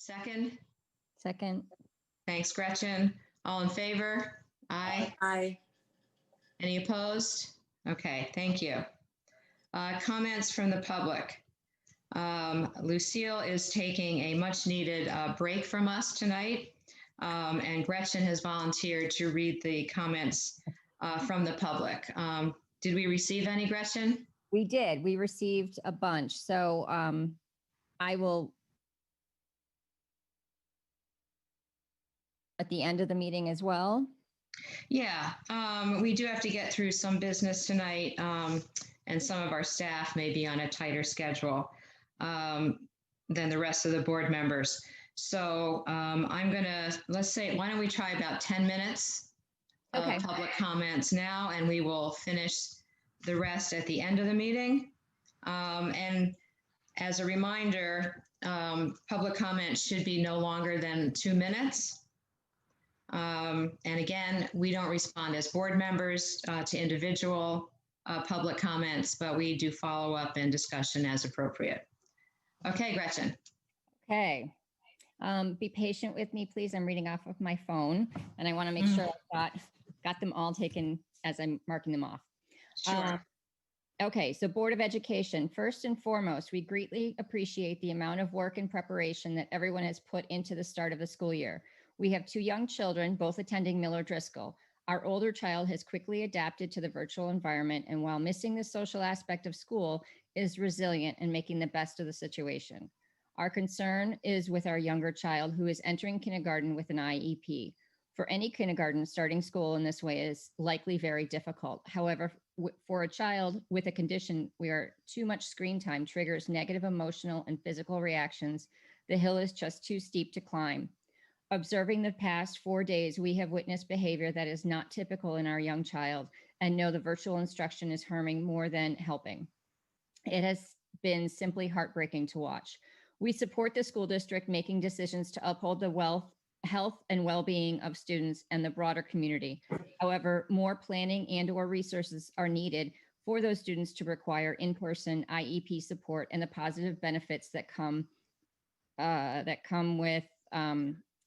Second? Second. Thanks, Gretchen. All in favor? Aye. Aye. Any opposed? Okay, thank you. Comments from the public. Lucille is taking a much needed break from us tonight, and Gretchen has volunteered to read the comments from the public. Did we receive any, Gretchen? We did. We received a bunch. So I will, at the end of the meeting as well. Yeah, we do have to get through some business tonight, and some of our staff may be on a tighter schedule than the rest of the board members. So I'm gonna, let's say, why don't we try about 10 minutes of public comments now, and we will finish the rest at the end of the meeting. And as a reminder, public comment should be no longer than 2 minutes. And again, we don't respond as board members to individual public comments, but we do follow up and discussion as appropriate. Okay, Gretchen. Okay. Be patient with me, please. I'm reading off of my phone, and I want to make sure I've got them all taken as I'm marking them off. Sure. Okay, so Board of Education, first and foremost, we greatly appreciate the amount of work and preparation that everyone has put into the start of the school year. We have 2 young children, both attending Miller Driscoll. Our older child has quickly adapted to the virtual environment, and while missing the social aspect of school, is resilient and making the best of the situation. Our concern is with our younger child who is entering kindergarten with an IEP. For any kindergarten, starting school in this way is likely very difficult. However, for a child with a condition where too much screen time triggers negative emotional and physical reactions, the hill is just too steep to climb. Observing the past 4 days, we have witnessed behavior that is not typical in our young child and know the virtual instruction is harming more than helping. It has been simply heartbreaking to watch. We support the school district making decisions to uphold the health and well-being of students and the broader community. However, more planning and/or resources are needed for those students to require in-person IEP support and the positive benefits that come with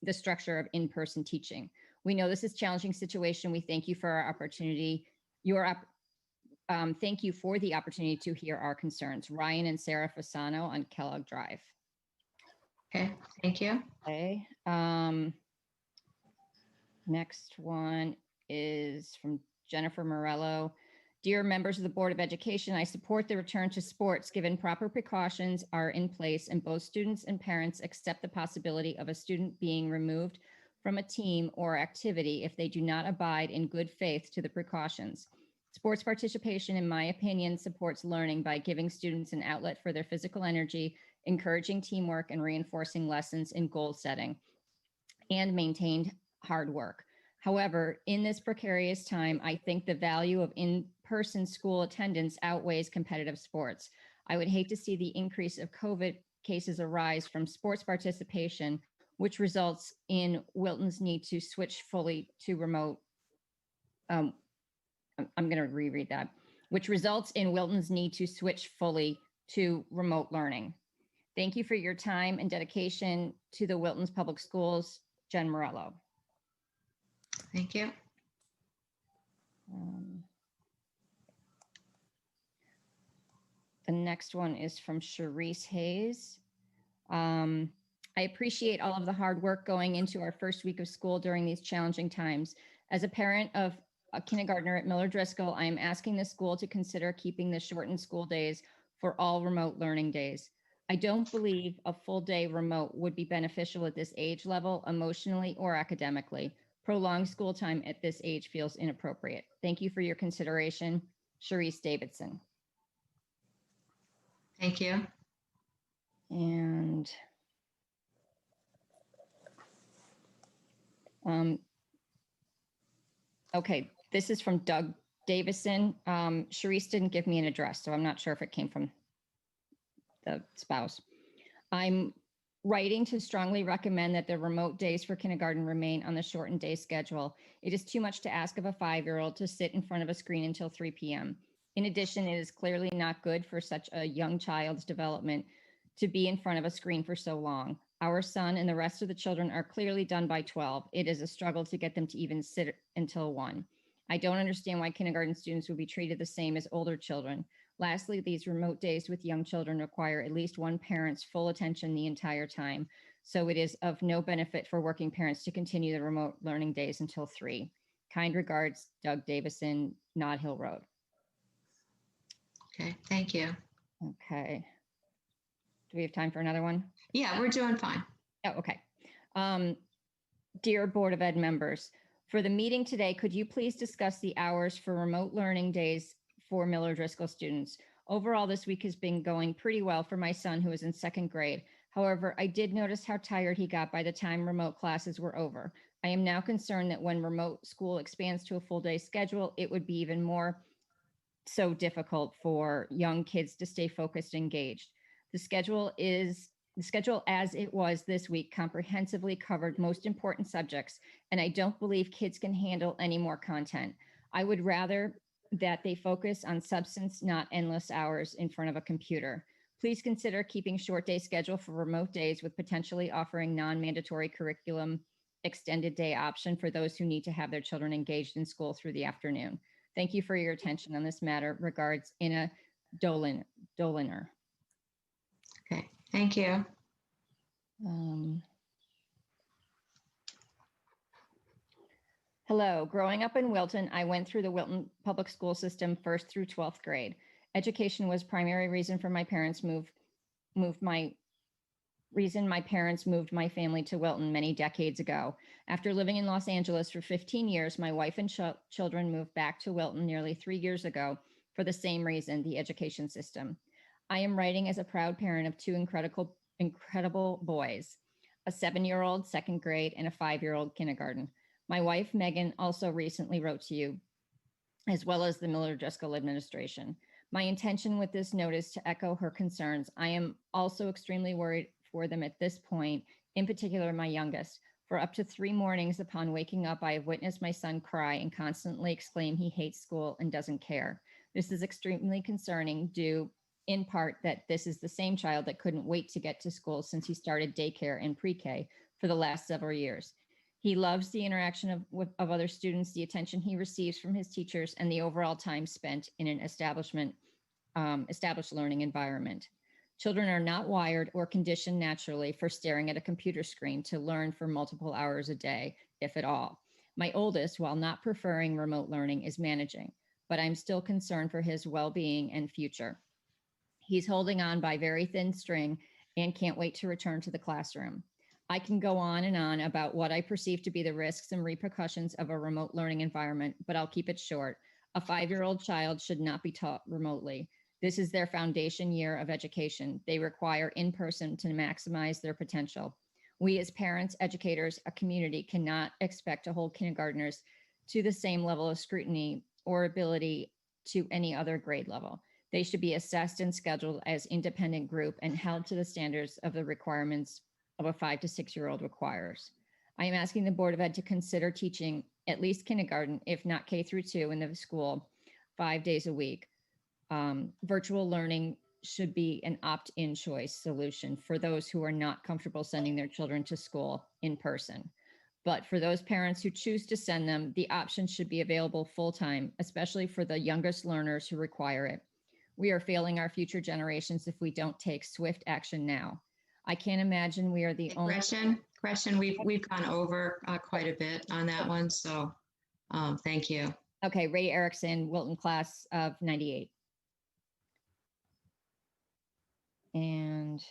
the structure of in-person teaching. We know this is a challenging situation. We thank you for our opportunity. Thank you for the opportunity to hear our concerns. Ryan and Sarah Fasano on Kellogg Drive. Okay, thank you. Okay. Next one is from Jennifer Morello. Dear members of the Board of Education, I support the return to sports given proper precautions are in place and both students and parents accept the possibility of a student being removed from a team or activity if they do not abide in good faith to the precautions. Sports participation, in my opinion, supports learning by giving students an outlet for their physical energy, encouraging teamwork and reinforcing lessons in goal setting and maintained hard work. However, in this precarious time, I think the value of in-person school attendance outweighs competitive sports. I would hate to see the increase of COVID cases arise from sports participation, which results in Wilton's need to switch fully to remote. I'm going to reread that, which results in Wilton's need to switch fully to remote learning. Thank you for your time and dedication to the Wilton's Public Schools, Jen Morello. Thank you. The next one is from Cherise Hayes. I appreciate all of the hard work going into our first week of school during these challenging times. As a parent of a kindergartner at Miller Driscoll, I am asking the school to consider keeping the shortened school days for all remote learning days. I don't believe a full day remote would be beneficial at this age level, emotionally or academically. Prolonged school time at this age feels inappropriate. Thank you for your consideration. Cherise Davidson. Thank you. And okay, this is from Doug Davison. Cherise didn't give me an address, so I'm not sure if it came from the spouse. I'm writing to strongly recommend that the remote days for kindergarten remain on the shortened day schedule. It is too much to ask of a 5-year-old to sit in front of a screen until 3 p.m. In addition, it is clearly not good for such a young child's development to be in front of a screen for so long. Our son and the rest of the children are clearly done by 12. It is a struggle to get them to even sit until 1. I don't understand why kindergarten students would be treated the same as older children. Lastly, these remote days with young children require at least one parent's full attention the entire time. So it is of no benefit for working parents to continue the remote learning days until 3. Kind regards, Doug Davison, Nod Hill Road. Okay, thank you. Okay. Do we have time for another one? Yeah, we're doing fine. Oh, okay. Dear Board of Ed members, for the meeting today, could you please discuss the hours for remote learning days for Miller Driscoll students? Overall, this week has been going pretty well for my son who is in 2nd grade. However, I did notice how tired he got by the time remote classes were over. I am now concerned that when remote school expands to a full day schedule, it would be even more so difficult for young kids to stay focused and engaged. The schedule as it was this week comprehensively covered most important subjects, and I don't believe kids can handle any more content. I would rather that they focus on substance, not endless hours in front of a computer. Please consider keeping short day schedule for remote days with potentially offering non-mandatory curriculum extended day option for those who need to have their children engaged in school through the afternoon. Thank you for your attention on this matter. Regards, Ina Doliner. Okay, thank you. Hello, growing up in Wilton, I went through the Wilton public school system 1st through 12th grade. Education was primary reason for my parents moved my family to Wilton many decades ago. After living in Los Angeles for 15 years, my wife and children moved back to Wilton nearly 3 years ago for the same reason, the education system. I am writing as a proud parent of 2 incredible boys, a 7-year-old 2nd grade and a 5-year-old kindergarten. My wife, Megan, also recently wrote to you, as well as the Miller Driscoll administration. My intention with this note is to echo her concerns. I am also extremely worried for them at this point, in particular, my youngest. For up to 3 mornings upon waking up, I have witnessed my son cry and constantly exclaim he hates school and doesn't care. This is extremely concerning due in part that this is the same child that couldn't wait to get to school since he started daycare and pre-K for the last several years. He loves the interaction of other students, the attention he receives from his teachers, and the overall time spent in an established learning environment. Children are not wired or conditioned naturally for staring at a computer screen to learn for multiple hours a day, if at all. My oldest, while not preferring remote learning, is managing, but I'm still concerned for his well-being and future. He's holding on by very thin string and can't wait to return to the classroom. I can go on and on about what I perceive to be the risks and repercussions of a remote learning environment, but I'll keep it short. A 5-year-old child should not be taught remotely. This is their foundation year of education. They require in-person to maximize their potential. We as parents, educators, a community cannot expect to hold kindergartners to the same level of scrutiny or ability to any other grade level. They should be assessed and scheduled as independent group and held to the standards of the requirements of a 5 to 6-year-old requires. I am asking the Board of Ed to consider teaching at least kindergarten, if not K through 2 in the school, 5 days a week. Virtual learning should be an opt-in choice solution for those who are not comfortable sending their children to school in person. But for those parents who choose to send them, the option should be available full-time, especially for the youngest learners who require it. We are failing our future generations if we don't take swift action now. I can't imagine we are the only. Gretchen, we've gone over quite a bit on that one, so thank you. Okay, Ray Erickson, Wilton class of 98. And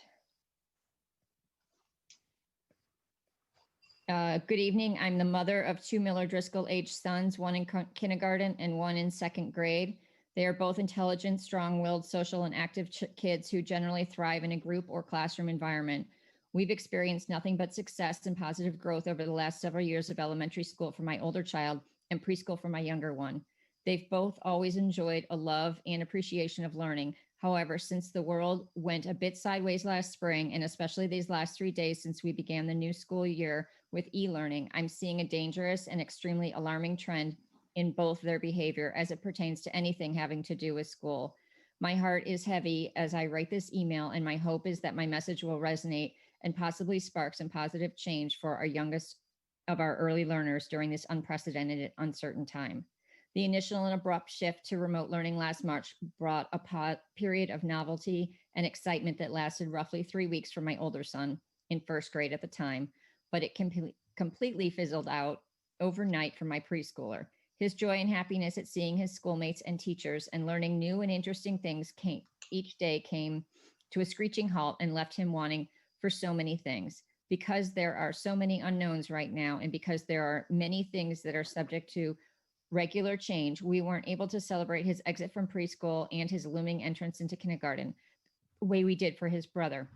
good evening. I'm the mother of 2 Miller Driscoll aged sons, one in kindergarten and one in 2nd grade. They are both intelligent, strong-willed, social, and active kids who generally thrive in a group or classroom environment. We've experienced nothing but success and positive growth over the last several years of elementary school for my older child and preschool for my younger one. They've both always enjoyed a love and appreciation of learning. However, since the world went a bit sideways last spring, and especially these last 3 days since we began the new school year with e-learning, I'm seeing a dangerous and extremely alarming trend in both their behavior as it pertains to anything having to do with school. My heart is heavy as I write this email, and my hope is that my message will resonate and possibly spark some positive change for our youngest of our early learners during this unprecedented and uncertain time. The initial and abrupt shift to remote learning last March brought a period of novelty and excitement that lasted roughly 3 weeks for my older son in first grade at the time, but it completely fizzled out overnight for my preschooler. His joy and happiness at seeing his schoolmates and teachers and learning new and interesting things each day came to a screeching halt and left him wanting for so many things. Because there are so many unknowns right now, and because there are many things that are subject to regular change, we weren't able to celebrate his exit from preschool and his looming entrance into kindergarten the way we did for his brother.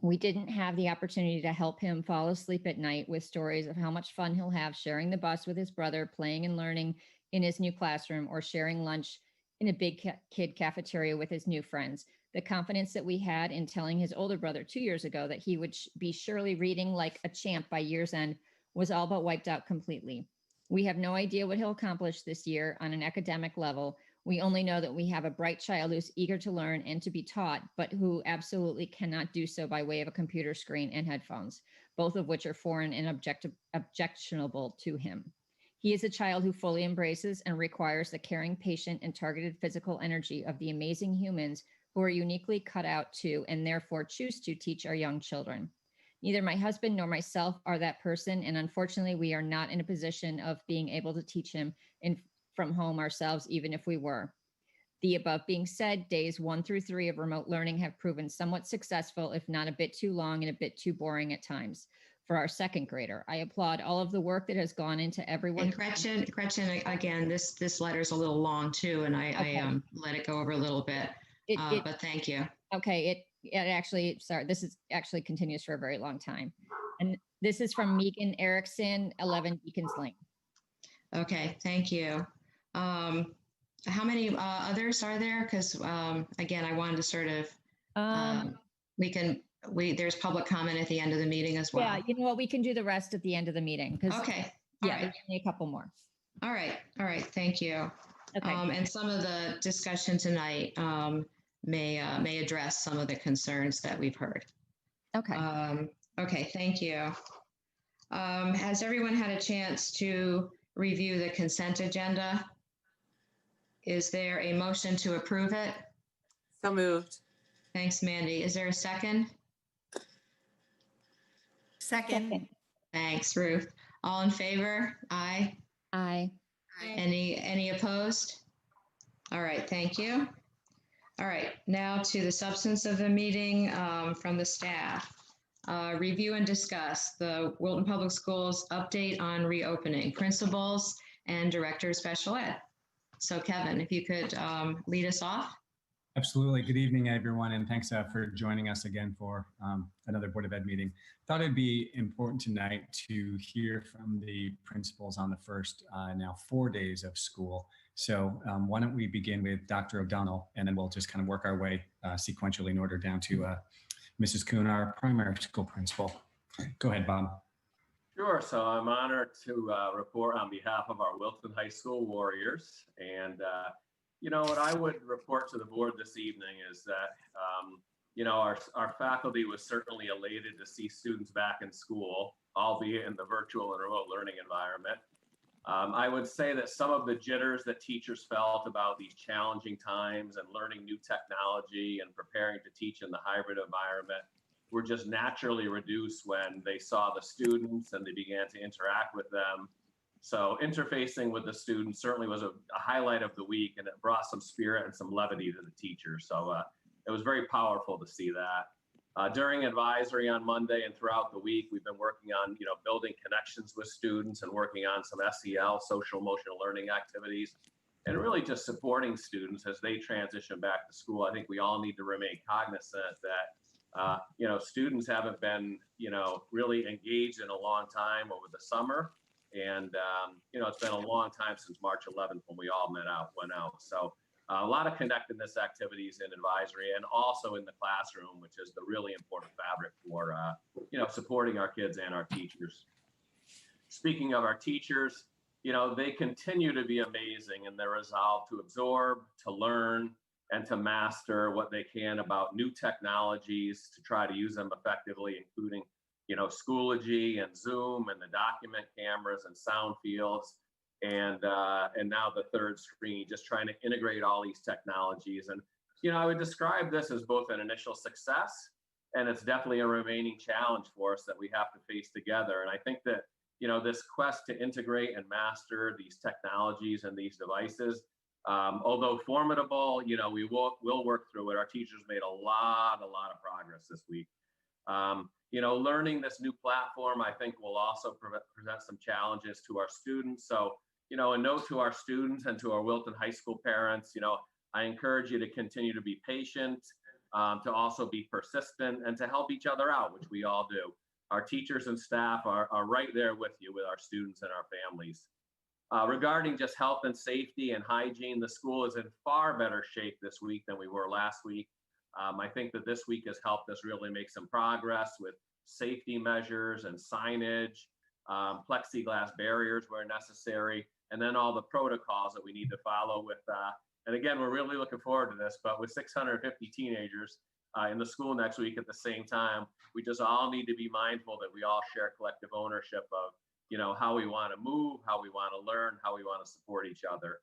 We didn't have the opportunity to help him fall asleep at night with stories of how much fun he'll have sharing the bus with his brother, playing and learning in his new classroom, or sharing lunch in a big kid cafeteria with his new friends. The confidence that we had in telling his older brother 2 years ago that he would be surely reading like a champ by year's end was all but wiped out completely. We have no idea what he'll accomplish this year on an academic level. We only know that we have a bright child who's eager to learn and to be taught, but who absolutely cannot do so by way of a computer screen and headphones, both of which are foreign and objectionable to him. He is a child who fully embraces and requires the caring, patient, and targeted physical energy of the amazing humans who are uniquely cut out to and therefore choose to teach our young children. Neither my husband nor myself are that person, and unfortunately, we are not in a position of being able to teach him from home ourselves, even if we were. The above being said, days 1 through 3 of remote learning have proven somewhat successful, if not a bit too long and a bit too boring at times. For our second grader, I applaud all of the work that has gone into everyone. And Gretchen, again, this letter's a little long too, and I let it go over a little bit, but thank you. Okay, it actually, sorry, this is actually continues for a very long time. And this is from Megan Erickson, 11 Beacons Lane. Okay, thank you. How many others are there? Because again, I wanted to sort of, there's public comment at the end of the meeting as well. Yeah, you know what, we can do the rest at the end of the meeting. Okay. Yeah, there's only a couple more. All right, thank you. Okay. And some of the discussion tonight may address some of the concerns that we've heard. Okay. Okay, thank you. Has everyone had a chance to review the consent agenda? Is there a motion to approve it? So moved. Thanks, Mandy. Is there a second? Second. Thanks, Ruth. All in favor? Aye. Aye. Any opposed? All right, thank you. All right, now to the substance of the meeting from the staff. Review and discuss the Wilton Public Schools update on reopening, principals and director of special ed. So Kevin, if you could lead us off. Absolutely. Good evening, everyone, and thanks for joining us again for another Board of Ed meeting. Thought it'd be important tonight to hear from the principals on the first now 4 days of school. So why don't we begin with Dr. O'Donnell, and then we'll just kind of work our way sequentially in order down to Mrs. Kuhn, our primary school principal. Go ahead, Bob. Sure. So I'm honored to report on behalf of our Wilton High School Warriors. And, you know, what I would report to the board this evening is that, you know, our faculty was certainly elated to see students back in school, albeit in the virtual and remote learning environment. I would say that some of the jitters that teachers felt about these challenging times and learning new technology and preparing to teach in the hybrid environment were just naturally reduced when they saw the students and they began to interact with them. So interfacing with the students certainly was a highlight of the week, and it brought some spirit and some levity to the teachers. So it was very powerful to see that. During advisory on Monday and throughout the week, we've been working on, you know, building connections with students and working on some SEL, social emotional learning activities, and really just supporting students as they transition back to school. I think we all need to remain cognizant that, you know, students haven't been, you know, really engaged in a long time over the summer. And, you know, it's been a long time since March 11th when we all went out. So a lot of connectedness activities in advisory and also in the classroom, which is the really important fabric for, you know, supporting our kids and our teachers. Speaking of our teachers, you know, they continue to be amazing in their resolve to absorb, to learn, and to master what they can about new technologies to try to use them effectively, including, Schoology and Zoom and the document cameras and sound fields. And now the third screen, just trying to integrate all these technologies. And, I would describe this as both an initial success, and it's definitely a remaining challenge for us that we have to face together. And I think that, this quest to integrate and master these technologies and these devices, although formidable, we'll work through it. Our teachers made a lot of progress this week. Learning this new platform, I think, will also present some challenges to our students. So, a note to our students and to our Wilton High School parents, I encourage you to continue to be patient, to also be persistent, and to help each other out, which we all do. Our teachers and staff are right there with you, with our students and our families. Regarding just health and safety and hygiene, the school is in far better shape this week than we were last week. I think that this week has helped us really make some progress with safety measures and signage, plexiglass barriers where necessary, and then all the protocols that we need to follow with, and again, we're really looking forward to this, but with 650 teenagers in the school next week at the same time, we just all need to be mindful that we all share collective ownership of, how we want to move, how we want to learn, how we want to support each other.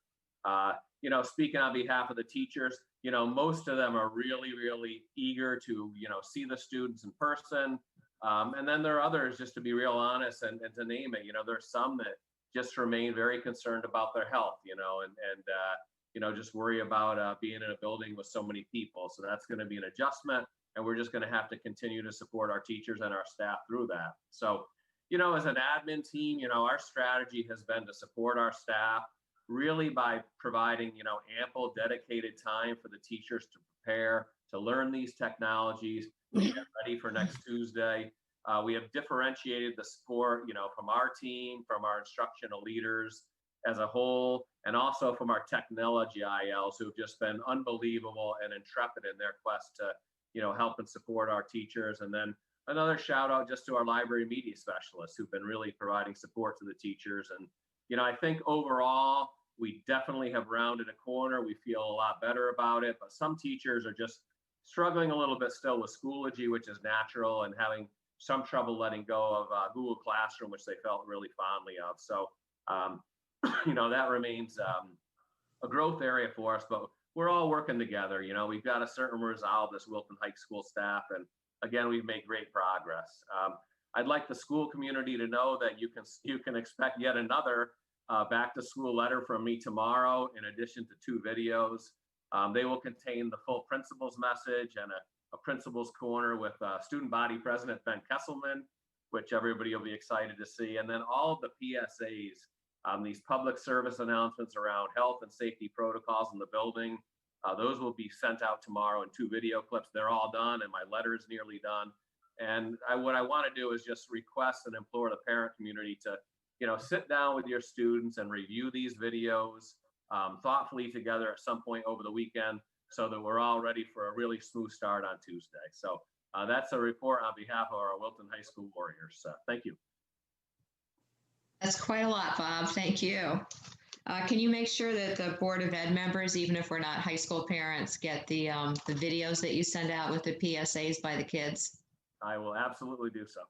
Speaking on behalf of the teachers, most of them are really, really eager to, see the students in person. And then there are others, just to be real honest and to name it, there's some that just remain very concerned about their health, and just worry about being in a building with so many people. So that's going to be an adjustment, and we're just going to have to continue to support our teachers and our staff through that. So, as an admin team, our strategy has been to support our staff really by providing, ample dedicated time for the teachers to prepare, to learn these technologies, to get ready for next Tuesday. We have differentiated the support, from our team, from our instructional leaders as a whole, and also from our technology ILs who've just been unbelievable and intrepid in their quest to, help and support our teachers. And then another shout out just to our library media specialists who've been really providing support to the teachers. And, I think overall, we definitely have rounded a corner. We feel a lot better about it, but some teachers are just struggling a little bit still with Schoology, which is natural, and having some trouble letting go of Google Classroom, which they felt really fondly of. So, that remains a growth area for us, but we're all working together. We've got a certain resolve, this Wilton High School staff, and again, we've made great progress. I'd like the school community to know that you can expect yet another back to school letter from me tomorrow, in addition to 2 videos. They will contain the full principal's message and a principal's corner with student body president Ben Kesselman, which everybody will be excited to see. And then all of the PSAs, these public service announcements around health and safety protocols in the building, those will be sent out tomorrow in 2 video clips. They're all done, and my letter is nearly done. And what I want to do is just request and implore the parent community to, sit down with your students and review these videos thoughtfully together at some point over the weekend, so that we're all ready for a really smooth start on Tuesday. So that's a report on behalf of our Wilton High School Warriors. Thank you. That's quite a lot, Bob. Thank you. Can you make sure that the Board of Ed members, even if we're not high school parents, get the videos that you send out with the PSAs by the kids? I will absolutely do so.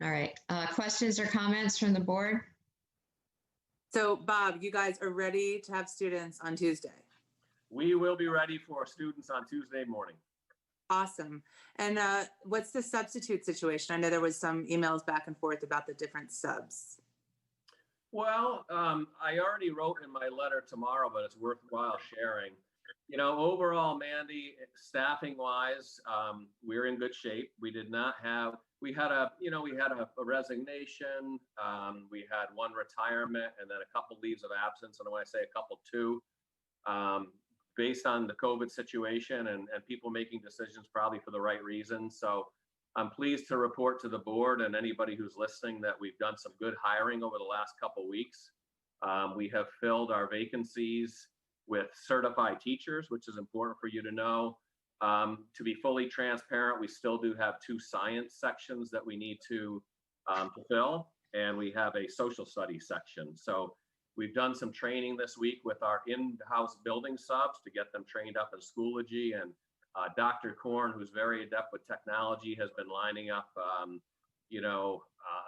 All right. Questions or comments from the board? So Bob, you guys are ready to have students on Tuesday. We will be ready for students on Tuesday morning. Awesome. And what's the substitute situation? I know there was some emails back and forth about the different subs. Well, I already wrote in my letter tomorrow, but it's worthwhile sharing. Overall, Mandy, staffing wise, we're in good shape. We had a resignation. We had 1 retirement and then a couple leaves of absence. And when I say a couple, 2, based on the COVID situation and people making decisions probably for the right reasons. So I'm pleased to report to the board and anybody who's listening that we've done some good hiring over the last couple weeks. We have filled our vacancies with certified teachers, which is important for you to know. To be fully transparent, we still do have 2 science sections that we need to fill, and we have a social studies section. So, We've done some training this week with our in-house building subs to get them trained up in Schoology, and Dr. Korn, who's very adept with technology, has been lining up,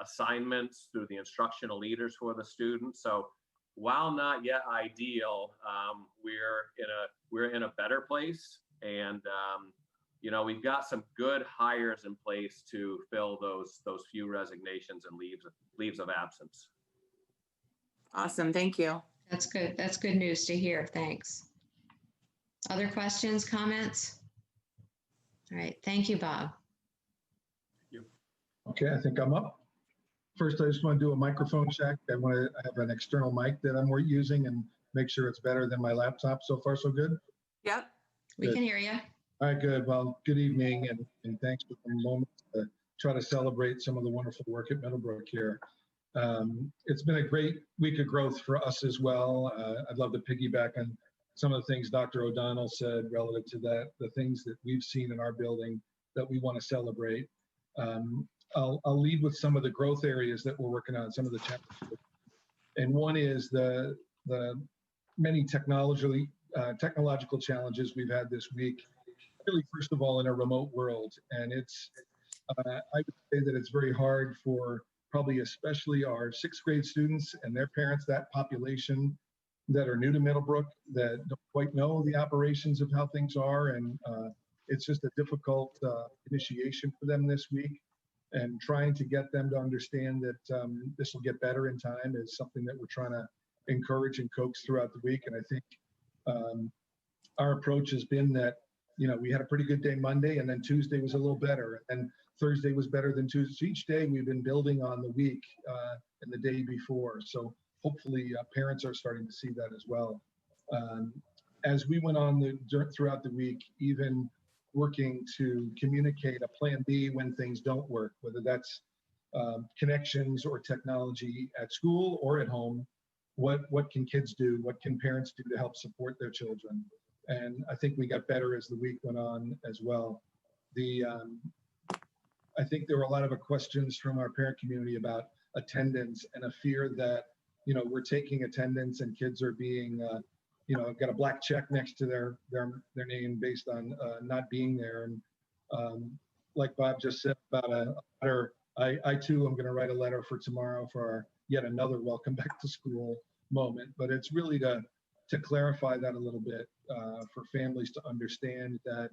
assignments through the instructional leaders for the students. So while not yet ideal, we're in a better place, and we've got some good hires in place to fill those few resignations and leaves of absence. Awesome. Thank you. That's good. That's good news to hear. Thanks. Other questions, comments? All right. Thank you, Bob. Okay, I think I'm up. First, I just want to do a microphone check. I have an external mic that I'm using and make sure it's better than my laptop. So far, so good? Yep. We can hear you. All right, good. Well, good evening, and thanks for the moment to try to celebrate some of the wonderful work at Middlebrook here. It's been a great week of growth for us as well. I'd love to piggyback on some of the things Dr. O'Donnell said relative to that, the things that we've seen in our building that we want to celebrate. I'll lead with some of the growth areas that we're working on, some of the challenges. And one is the many technological challenges we've had this week, really, first of all, in a remote world. And I would say that it's very hard for probably especially our 6th grade students and their parents, that population that are new to Middlebrook, that don't quite know the operations of how things are. And it's just a difficult initiation for them this week. And trying to get them to understand that this will get better in time is something that we're trying to encourage and coax throughout the week. And I think our approach has been that, we had a pretty good day Monday, and then Tuesday was a little better, and Thursday was better than Tuesday. So each day we've been building on the week and the day before. So hopefully parents are starting to see that as well. As we went on throughout the week, even working to communicate a plan B when things don't work, whether that's connections or technology at school or at home. What can kids do? What can parents do to help support their children? And I think we got better as the week went on as well. I think there were a lot of questions from our parent community about attendance and a fear that, we're taking attendance and kids are being, got a black check next to their name based on not being there. And like Bob just said about a letter, I too am going to write a letter for tomorrow for our yet another welcome back to school moment. But it's really to clarify that a little bit for families to understand that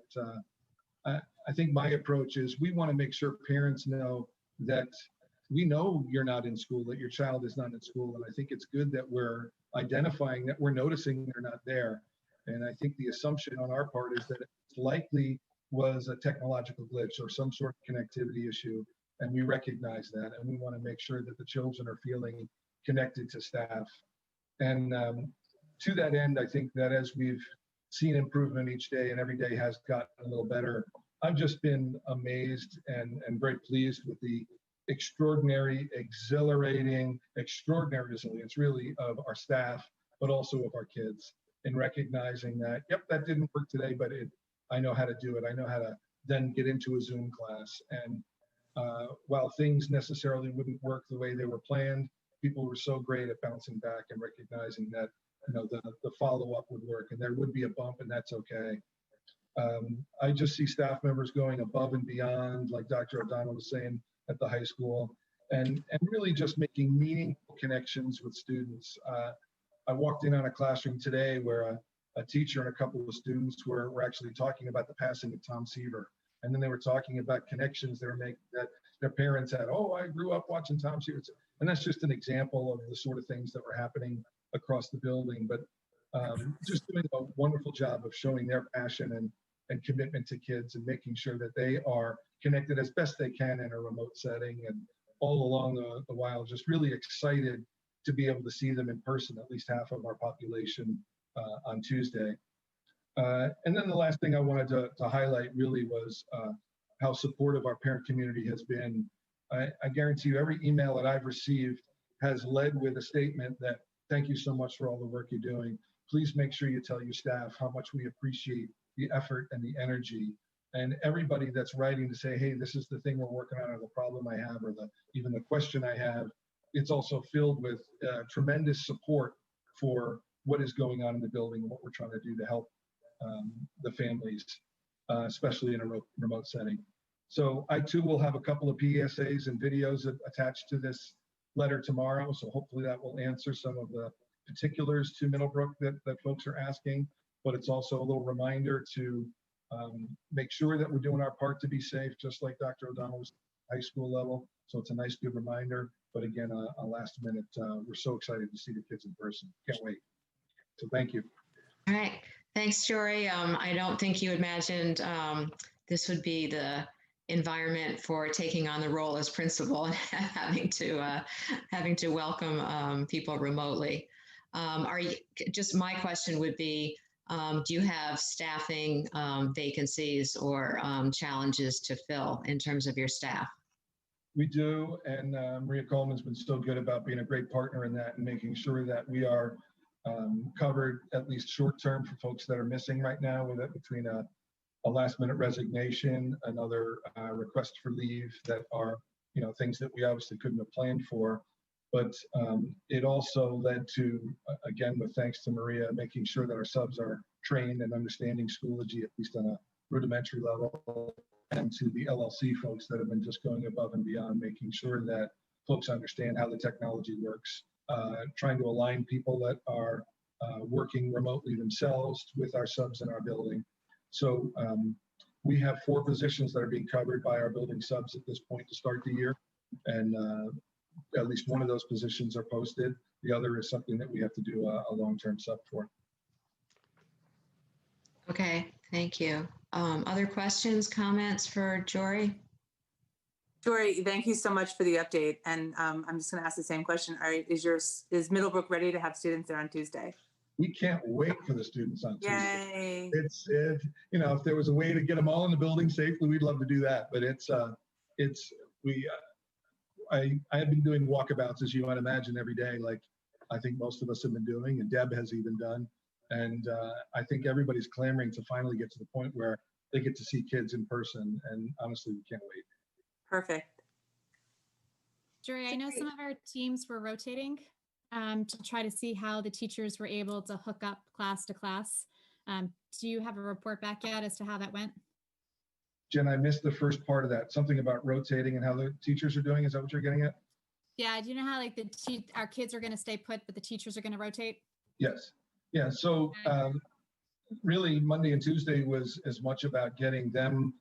I think my approach is we want to make sure parents know that we know you're not in school, that your child is not in school. And I think it's good that we're identifying that, we're noticing they're not there. And I think the assumption on our part is that it likely was a technological glitch or some sort of connectivity issue. And we recognize that. And we want to make sure that the children are feeling connected to staff. And to that end, I think that as we've seen improvement each day and every day has gotten a little better, I've just been amazed and very pleased with the extraordinary, exhilarating, extraordinary resilience really of our staff, but also of our kids, in recognizing that, yep, that didn't work today, but I know how to do it. I know how to then get into a Zoom class. And while things necessarily wouldn't work the way they were planned, people were so great at bouncing back and recognizing that, the follow-up would work and there would be a bump, and that's okay. I just see staff members going above and beyond, like Dr. O'Donnell was saying, at the high school, and really just making meaningful connections with students. I walked in on a classroom today where a teacher and a couple of students were actually talking about the passing of Tom Seaver. And then they were talking about connections they were making that their parents had. Oh, I grew up watching Tom Seaver. And that's just an example of the sort of things that were happening across the building. But just doing a wonderful job of showing their passion and commitment to kids and making sure that they are connected as best they can in a remote setting. And all along the while, just really excited to be able to see them in person, at least half of our population on Tuesday. And then the last thing I wanted to highlight really was how supportive our parent community has been. I guarantee you every email that I've received has led with a statement that, thank you so much for all the work you're doing. Please make sure you tell your staff how much we appreciate the effort and the energy. And everybody that's writing to say, hey, this is the thing we're working on, or the problem I have, or even the question I have, it's also filled with tremendous support for what is going on in the building and what we're trying to do to help the families, especially in a remote setting. So I too will have a couple of PSAs and videos attached to this letter tomorrow. So hopefully that will answer some of the particulars to Middlebrook that folks are asking, but it's also a little reminder to make sure that we're doing our part to be safe, just like Dr. O'Donnell was high school level. So it's a nice, good reminder. But again, a last minute, we're so excited to see the kids in person. Can't wait. So thank you. All right. Thanks, Jory. I don't think you imagined this would be the environment for taking on the role as principal and having to welcome people remotely. Just my question would be, do you have staffing vacancies or challenges to fill in terms of your staff? We do, and Maria Coleman's been so good about being a great partner in that and making sure that we are covered at least short term for folks that are missing right now, with it between a last minute resignation, another request for leave that are, things that we obviously couldn't have planned for. But it also led to, again, with thanks to Maria, making sure that our subs are trained and understanding Schoology, at least on a rudimentary level, and to the LLC folks that have been just going above and beyond, making sure that folks understand how the technology works, trying to align people that are working remotely themselves with our subs in our building. So we have 4 positions that are being covered by our building subs at this point to start the year. And at least one of those positions are posted. The other is something that we have to do a long-term sub for. Okay, thank you. Other questions, comments for Jory? Jory, thank you so much for the update. And I'm just going to ask the same question. Is Middlebrook ready to have students there on Tuesday? We can't wait for the students on Yay. Tuesday. If there was a way to get them all in the building safely, we'd love to do that. But I have been doing walkabouts, as you might imagine, every day, like I think most of us have been doing, and Deb has even done. And I think everybody's clamoring to finally get to the point where they get to see kids in person. And honestly, we can't wait. Perfect. Jory, I know some of our teams were rotating to try to see how the teachers were able to hook up class to class. Do you have a report back yet as to how that went? Jen, I missed the first part of that. Something about rotating and how the teachers are doing. Is that what you're getting at? Yeah. Do you know how our kids are going to stay put, but the teachers are going to rotate? Yes. Yeah. So really Monday and Tuesday was as much about getting them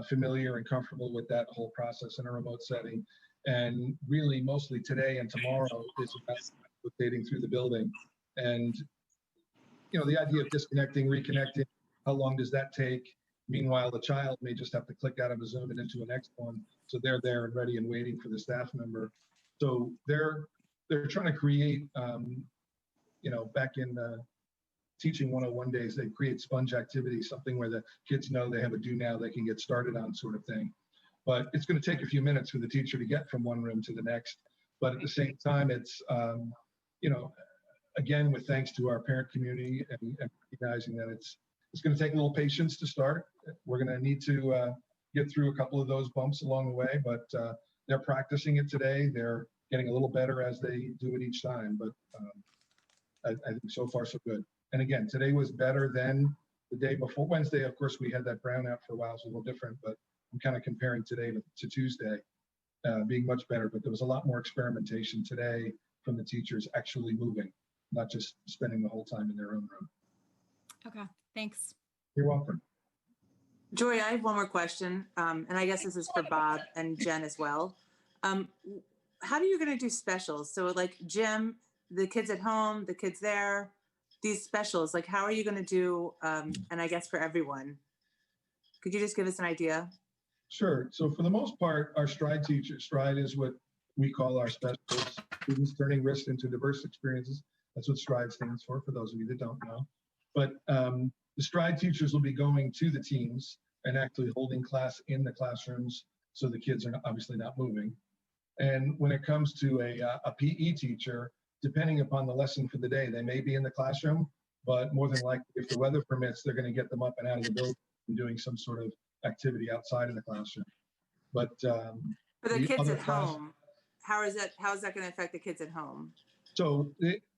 familiar and comfortable with that whole process in a remote setting. And really mostly today and tomorrow is about rotating through the building. And, the idea of disconnecting, reconnecting, how long does that take? Meanwhile, the child may just have to click out of a Zoom and into a next one. So they're there and ready and waiting for the staff member. So they're trying to create, back in teaching 101 days, they create sponge activity, something where the kids know they have a do now, they can get started on sort of thing. But it's going to take a few minutes for the teacher to get from one room to the next. But at the same time, it's, again, with thanks to our parent community and recognizing that it's going to take a little patience to start. We're going to need to get through a couple of those bumps along the way, but they're practicing it today. They're getting a little better as they do it each time. But I think so far so good. And again, today was better than the day before. Wednesday, of course, we had that brownout for a while. It's a little different, but I'm kind of comparing today to Tuesday being much better. But there was a lot more experimentation today from the teachers actually moving, not just spending the whole time in their own room. Okay, thanks. You're welcome. Jory, I have one more question. And I guess this is for Bob and Jen as well. How are you going to do specials? So like gym, the kids at home, the kids there, these specials, like how are you going to do, and I guess for everyone? Could you just give us an idea? Sure. So for the most part, our STRIDE teachers, STRIDE is what we call our specials, students turning risks into diverse experiences. That's what STRIDE stands for those of you that don't know. But the STRIDE teachers will be going to the teams and actually holding class in the classrooms so the kids are obviously not moving. And when it comes to a PE teacher, depending upon the lesson for the day, they may be in the classroom, but more than likely, if the weather permits, they're going to get them up and out of the building and doing some sort of activity outside of the classroom. But for the kids at home, how is that going to affect the kids at home? So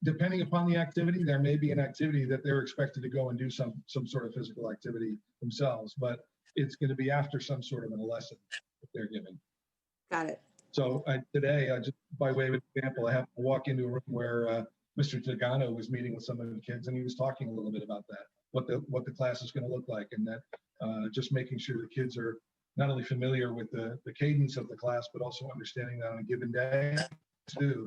depending upon the activity, there may be an activity that they're expected to go and do some sort of physical activity themselves, but it's going to be after some sort of a lesson that they're given. Got it. So today, just by way of example, I happened to walk into a room where Mr. Tagano was meeting with some of the kids, and he was talking a little bit about that, what the class is going to look like, and that just making sure the kids are not only familiar with the cadence of the class, but also understanding that on a given day, too.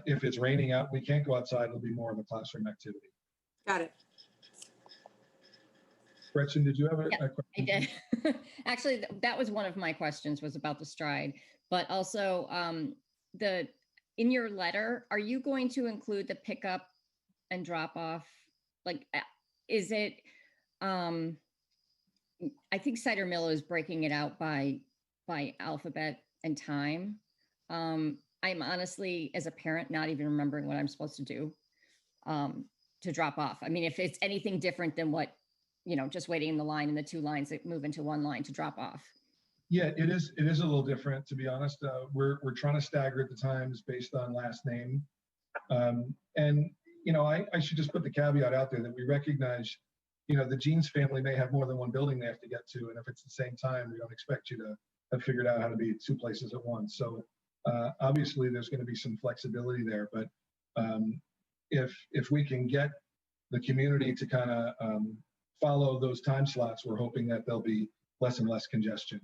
If it's raining out, we can't go outside. It'll be more of a classroom activity. Got it. Gretchen, did you have a Yeah, question? I did. Actually, that was one of my questions, was about the stride, but also in your letter, are you going to include the pickup and drop off? Like, is it, I think Cider Mill is breaking it out by alphabet and time. I'm honestly, as a parent, not even remembering what I'm supposed to do to drop off. I mean, if it's anything different than what, just waiting in the line and the two lines that move into one line to drop off. Yeah, it is a little different, to be honest. We're trying to stagger the times based on last name. And, I should just put the caveat out there that we recognize, the Jeans family may have more than one building they have to get to. And if it's the same time, we don't expect you to have figured out how to be at two places at once. So obviously there's going to be some flexibility there, but if we can get the community to kind of follow those time slots, we're hoping that there'll be less and less congestion.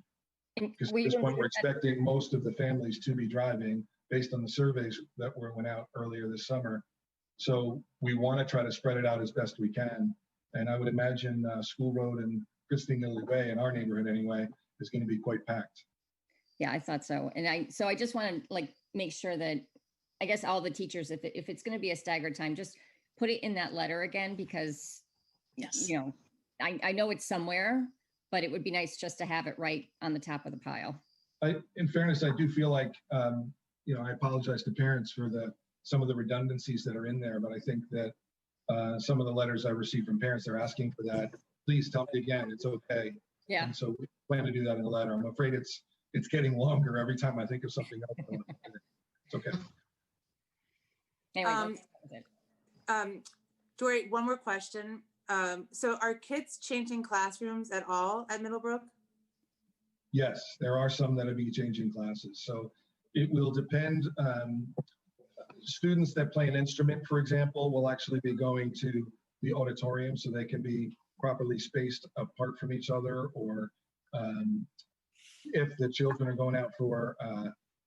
Because at this point, we're expecting most of the families to be driving based on the surveys that went out earlier this summer. So we want to try to spread it out as best we can. And I would imagine School Road and Christine Lilly Way, in our neighborhood anyway, is going to be quite packed. Yeah, I thought so. And I just want to make sure that, I guess, all the teachers, if it's going to be a staggered time, just put it in that letter again, because, yes, I know it's somewhere, but it would be nice just to have it right on the top of the pile. In fairness, I do feel like, I apologize to parents for some of the redundancies that are in there, but I think that some of the letters I received from parents, they're asking for that. Please tell me again, it's okay. Yeah. And so we plan to do that in the letter. I'm afraid it's getting longer every time I think of something else. It's okay. Anyway, Dory, one more question. So are kids changing classrooms at all at Middlebrook? Yes, there are some that will be changing classes. So it will depend. Students that play an instrument, for example, will actually be going to the auditorium so they can be properly spaced apart from each other. Or if the children are going out for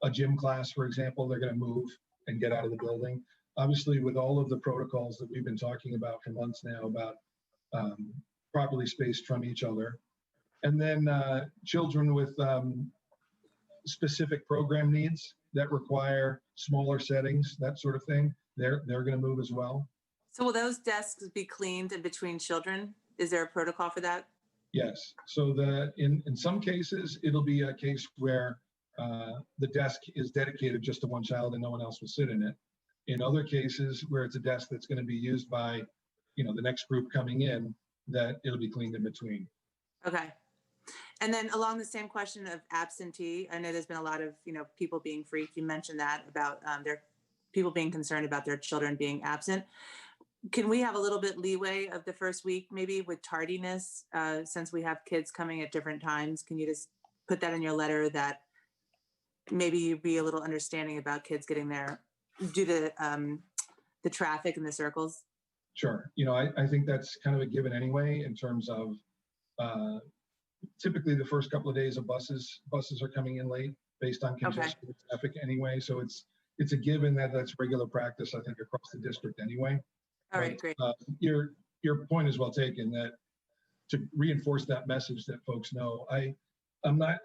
a gym class, for example, they're going to move and get out of the building. Obviously, with all of the protocols that we've been talking about for months now about properly spaced from each other. And then children with specific program needs that require smaller settings, that sort of thing, they're going to move as well. So will those desks be cleaned in between children? Is there a protocol for that? Yes. So in some cases, it'll be a case where the desk is dedicated just to one child and no one else will sit in it. In other cases where it's a desk that's going to be used by, the next group coming in, that it'll be cleaned in between. Okay. And then along the same question of absentee, I know there's been a lot of, people being freaked. You mentioned that about their people being concerned about their children being absent. Can we have a little bit leeway of the first week, maybe with tardiness, since we have kids coming at different times? Can you just put that in your letter that maybe you'd be a little understanding about kids getting there due to the traffic and the circles? Sure. I think that's kind of a given anyway, in terms of typically the first couple of days of buses are coming in late based on congestion and traffic anyway. So it's a given that's regular practice, I think, across the district anyway. All right, great. Your point is well taken, that to reinforce that message that folks know, I'm not,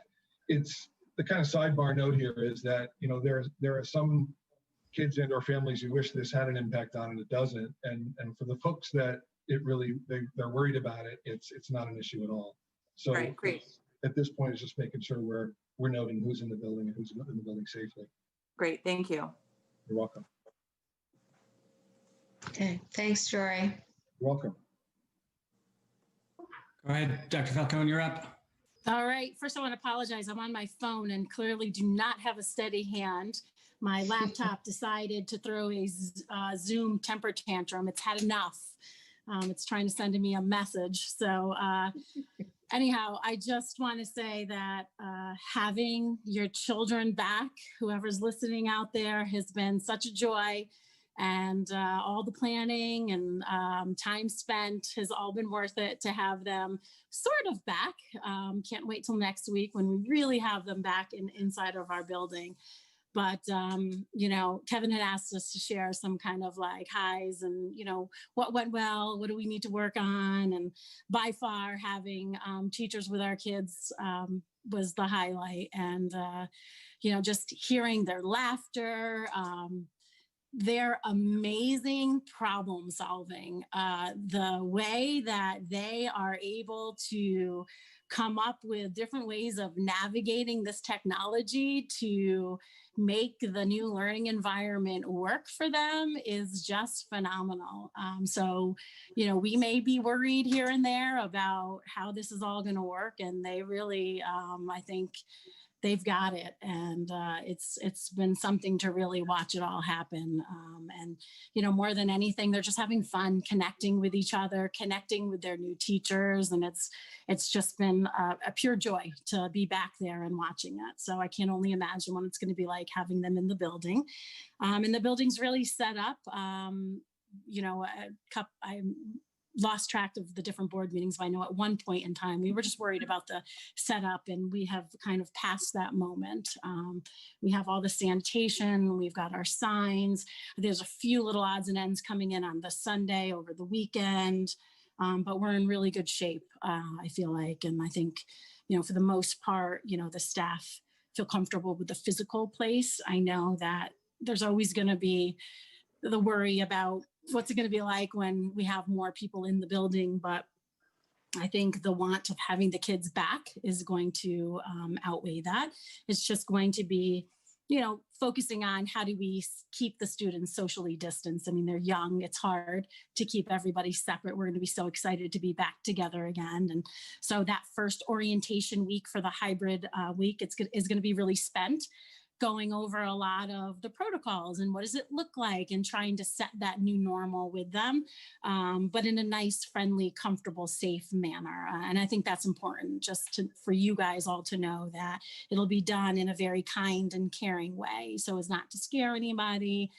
it's the kind of sidebar note here is that, there are some kids and or families who wish this had an impact on and it doesn't. And for the folks that it really, they're worried about it, it's not an issue at all. So right, great. At this point, it's just making sure we're noting who's in the building and who's in the building safely. Great, thank you. You're welcome. Okay, thanks, Jory. You're welcome. Go ahead, Dr. Falcone, you're up. all right. First, I want to apologize. I'm on my phone and clearly do not have a steady hand. my laptop decided to throw a Zoom temper tantrum. It's had enough. It's trying to send me a message. So anyhow, I just want to say that having your children back, whoever's listening out there, has been such a joy. And all the planning and time spent has all been worth it to have them sort of back. Can't wait till next week when we really have them back inside of our building. But, you know, Kevin had asked us to share some kind of like highs and, you know, what went well, what do we need to work on? And by far having teachers with our kids was the highlight. And, you know, just hearing their laughter, their amazing problem solving, the way that they are able to come up with different ways of navigating this technology to make the new learning environment work for them is just phenomenal. So, you know, we may be worried here and there about how this is all going to work, and they really, I think, they've got it. And it's been something to really watch it all happen. And, you know, more than anything, they're just having fun connecting with each other, connecting with their new teachers. And it's just been a pure joy to be back there and watching it. So I can only imagine what it's going to be like having them in the building. And the building's really set up. You know, I lost track of the different board meetings. But I know at one point in time, we were just worried about the setup, and we have kind of passed that moment. We have all the sanitation, we've got our signs. There's a few little odds and ends coming in on the Sunday over the weekend, but we're in really good shape, I feel like. And I think, you know, for the most part, you know, the staff feel comfortable with the physical place. I know that there's always going to be the worry about what's it going to be like when we have more people in the building. But I think the want of having the kids back is going to outweigh that. It's just going to be, you know, focusing on how do we keep the students socially distanced. I mean, they're young. It's hard to keep everybody separate. We're going to be so excited to be back together again. And so that first orientation week for the hybrid week, is going to be really spent going over a lot of the protocols and what does it look like, and trying to set that new normal with them, but in a nice, friendly, comfortable, safe manner. And I think that's important, just for you guys all to know that it'll be done in a very kind and caring way, so as not to scare anybody.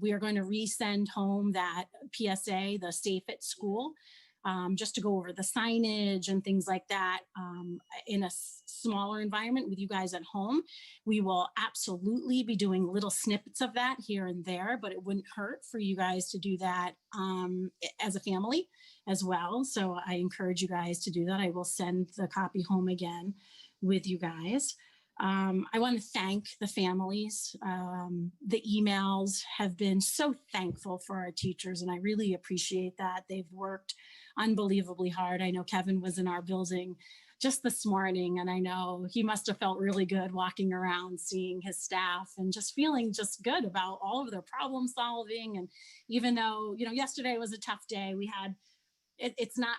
We are going to resend home that PSA, the Safe at School, just to go over the signage and things like that in a smaller environment with you guys at home. We will absolutely be doing little snippets of that here and there, but it wouldn't hurt for you guys to do that as a family as well. So I encourage you guys to do that. I will send the copy home again with you guys. I want to thank the families. The emails have been so thankful for our teachers, and I really appreciate that. They've worked unbelievably hard. I know Kevin was in our building just this morning, and I know he must have felt really good walking around, seeing his staff and just feeling just good about all of their problem solving. And even though, you know, yesterday was a tough day, we had, it's not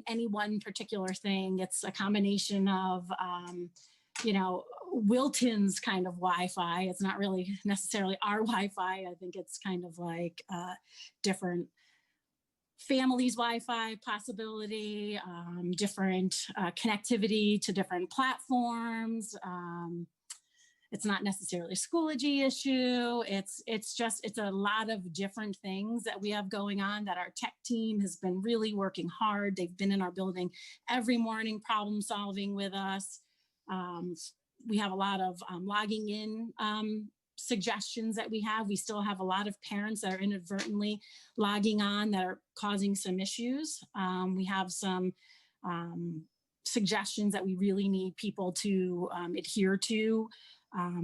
any one particular thing. It's a combination of, you know, Wilton's kind of Wi-Fi. It's not really necessarily our Wi-Fi. I think it's kind of like different families' Wi-Fi possibility, different connectivity to different platforms. It's not necessarily a Schoology issue. It's a lot of different things that we have going on that our tech team has been really working hard. They've been in our building every morning problem solving with us. We have a lot of logging in suggestions that we have. We still have a lot of parents that are inadvertently logging on that are causing some issues. We have some suggestions that we really need people to adhere to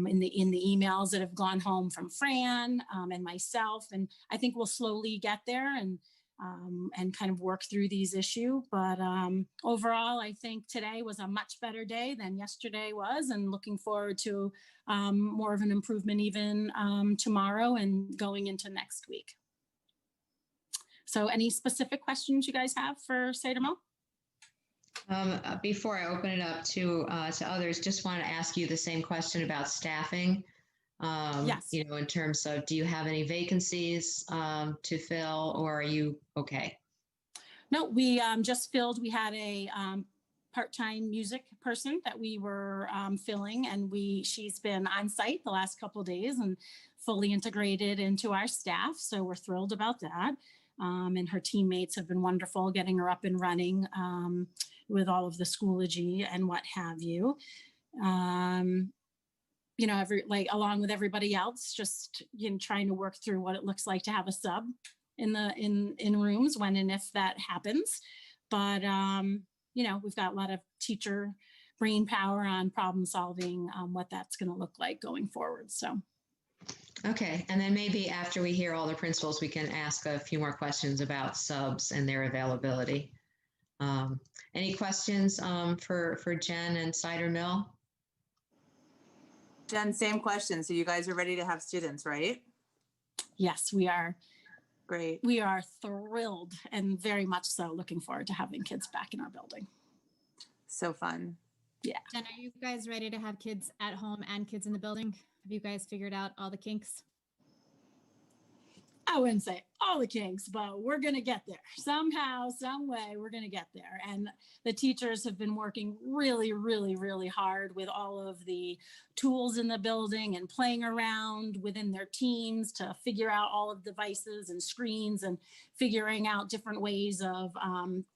in the emails that have gone home from Fran and myself. And I think we'll slowly get there and kind of work through these issues. But overall, I think today was a much better day than yesterday was, and looking forward to more of an improvement even tomorrow and going into next week. So any specific questions you guys have for Sadamo? Before I open it up to others, just want to ask you the same question about staffing. Yes. You know, in terms of, do you have any vacancies to fill, or are you okay? No, we just filled, we had a part-time music person that we were filling, and she's been on site the last couple of days and fully integrated into our staff. So we're thrilled about that. And her teammates have been wonderful getting her up and running with all of the Schoology and what have you. You know, along with everybody else, just, you know, trying to work through what it looks like to have a sub in rooms when and if that happens. But you know, we've got a lot of teacher brain power on problem solving, what that's going to look like going forward. So Okay, and then maybe after we hear all the principals, we can ask a few more questions about subs and their availability. Any questions for Jen and Cider Mill? Jen, same question. So you guys are ready to have students, right? yes, we are. Great. We are thrilled and very much so looking forward to having kids back in our building. So fun. Yeah. Jen, are you guys ready to have kids at home and kids in the building? Have you guys figured out all the kinks? I wouldn't say all the kinks, but we're going to get there somehow, some way. We're going to get there. And the teachers have been working really, really, really hard with all of the tools in the building and playing around within their teams to figure out all of the devices and screens and figuring out different ways of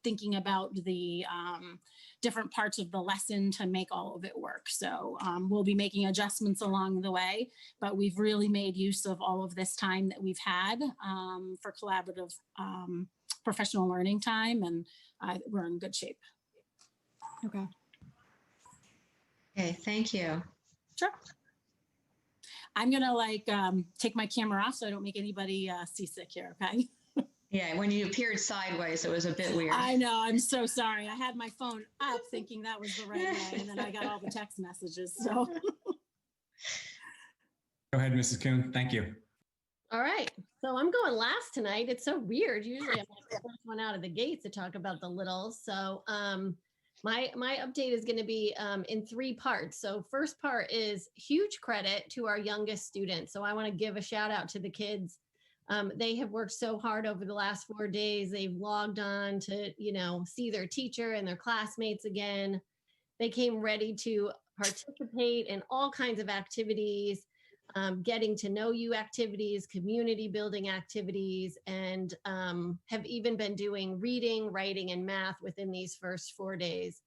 thinking about the different parts of the lesson to make all of it work. So we'll be making adjustments along the way, but we've really made use of all of this time that we've had for collaborative professional learning time, and we're in good shape. Okay. Okay, thank you. Sure. I'm gonna take my camera off so I don't make anybody seasick here, okay? Yeah, when you appeared sideways, it was a bit weird. I know, I'm so sorry. I had my phone up thinking that was the right way, and then I got all the text messages, so. Go ahead, Mrs. Kuhn. Thank you. All right. So I'm going last tonight. It's so weird. Usually I'm like the first one out of the gates to talk about the littles. So my update is going to be in 3 parts. So first part is huge credit to our youngest students. So I want to give a shout out to the kids. They have worked so hard over the last 4 days. They've logged on to, you know, see their teacher and their classmates again. They came ready to participate in all kinds of activities, getting to know you activities, community building activities, and have even been doing reading, writing, and math within these first 4 days.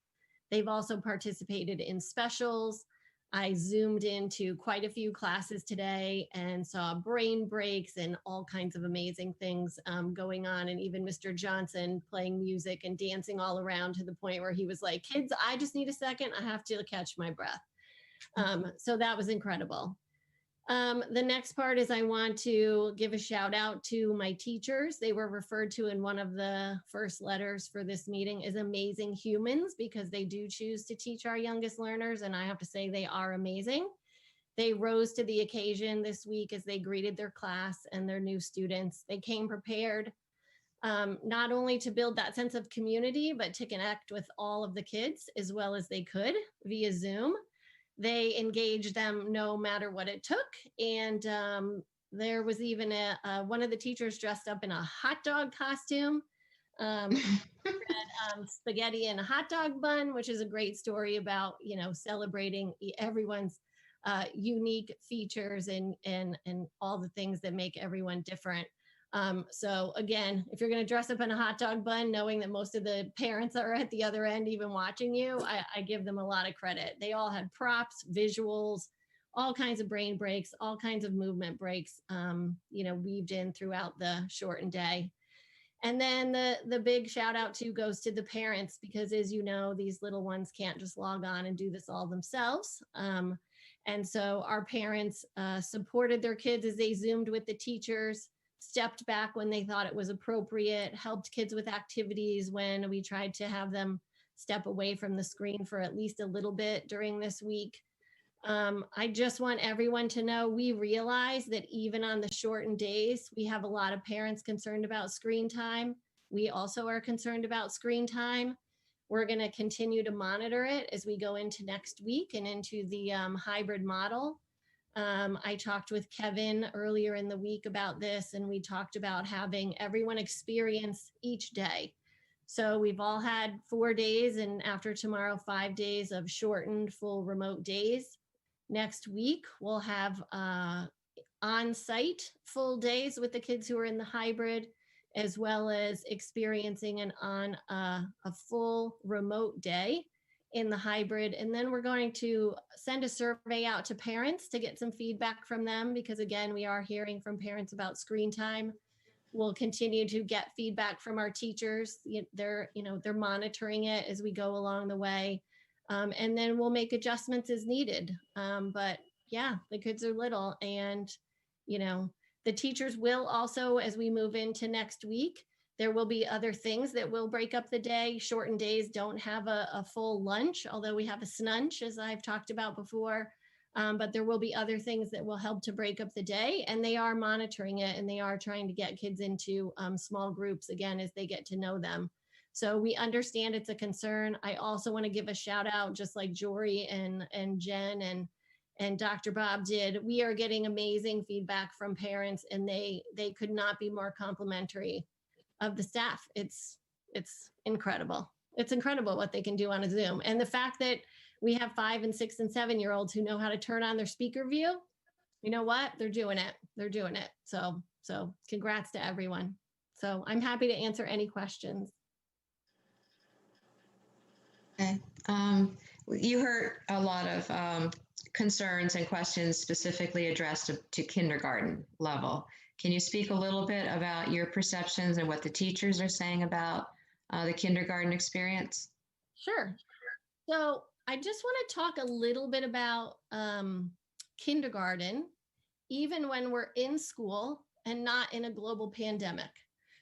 They've also participated in specials. I zoomed into quite a few classes today and saw brain breaks and all kinds of amazing things going on. And even Mr. Johnson playing music and dancing all around to the point where he was like, kids, I just need a second. I have to catch my breath. So that was incredible. The next part is I want to give a shout out to my teachers. They were referred to in one of the first letters for this meeting as amazing humans because they do choose to teach our youngest learners. And I have to say they are amazing. They rose to the occasion this week as they greeted their class and their new students. They came prepared not only to build that sense of community, but to connect with all of the kids as well as they could via Zoom. They engaged them no matter what it took. And there was even one of the teachers dressed up in a hot dog costume, spaghetti and a hot dog bun, which is a great story about, you know, celebrating everyone's unique features and all the things that make everyone different. So again, if you're going to dress up in a hot dog bun, knowing that most of the parents are at the other end, even watching you, I give them a lot of credit. They all had props, visuals, all kinds of brain breaks, all kinds of movement breaks, you know, weaved in throughout the shortened day. And then the big shout out to goes to the parents, because as you know, these little ones can't just log on and do this all themselves. And so our parents supported their kids as they Zoomed with the teachers, stepped back when they thought it was appropriate, helped kids with activities when we tried to have them step away from the screen for at least a little bit during this week. I just want everyone to know we realize that even on the shortened days, we have a lot of parents concerned about screen time. We also are concerned about screen time. We're going to continue to monitor it as we go into next week and into the hybrid model. I talked with Kevin earlier in the week about this, and we talked about having everyone experience each day. So we've all had 4 days, and after tomorrow, 5 days of shortened full remote days. Next week, we'll have on-site full days with the kids who are in the hybrid, as well as experiencing a full remote day in the hybrid. And then we're going to send a survey out to parents to get some feedback from them, because again, we are hearing from parents about screen time. We'll continue to get feedback from our teachers. They're monitoring it as we go along the way. And then we'll make adjustments as needed. But yeah, the kids are little, and the teachers will also, as we move into next week, there will be other things that will break up the day. Shortened days don't have a full lunch, although we have a snunch, as I've talked about before. But there will be other things that will help to break up the day, and they are monitoring it, and they are trying to get kids into small groups again as they get to know them. So we understand it's a concern. I also want to give a shout out, just like Jory and Jen and Dr. Bob did. We are getting amazing feedback from parents, and they could not be more complimentary of the staff. It's incredible. It's incredible what they can do on a Zoom. And the fact that we have 5 and 6 and 7-year-olds who know how to turn on their speaker view, you know what? They're doing it. They're doing it. So congrats to everyone. So I'm happy to answer any questions. Okay. You heard a lot of concerns and questions specifically addressed to kindergarten level. Can you speak a little bit about your perceptions and what the teachers are saying about the kindergarten experience? Sure. So I just want to talk a little bit about kindergarten, even when we're in school and not in a global pandemic.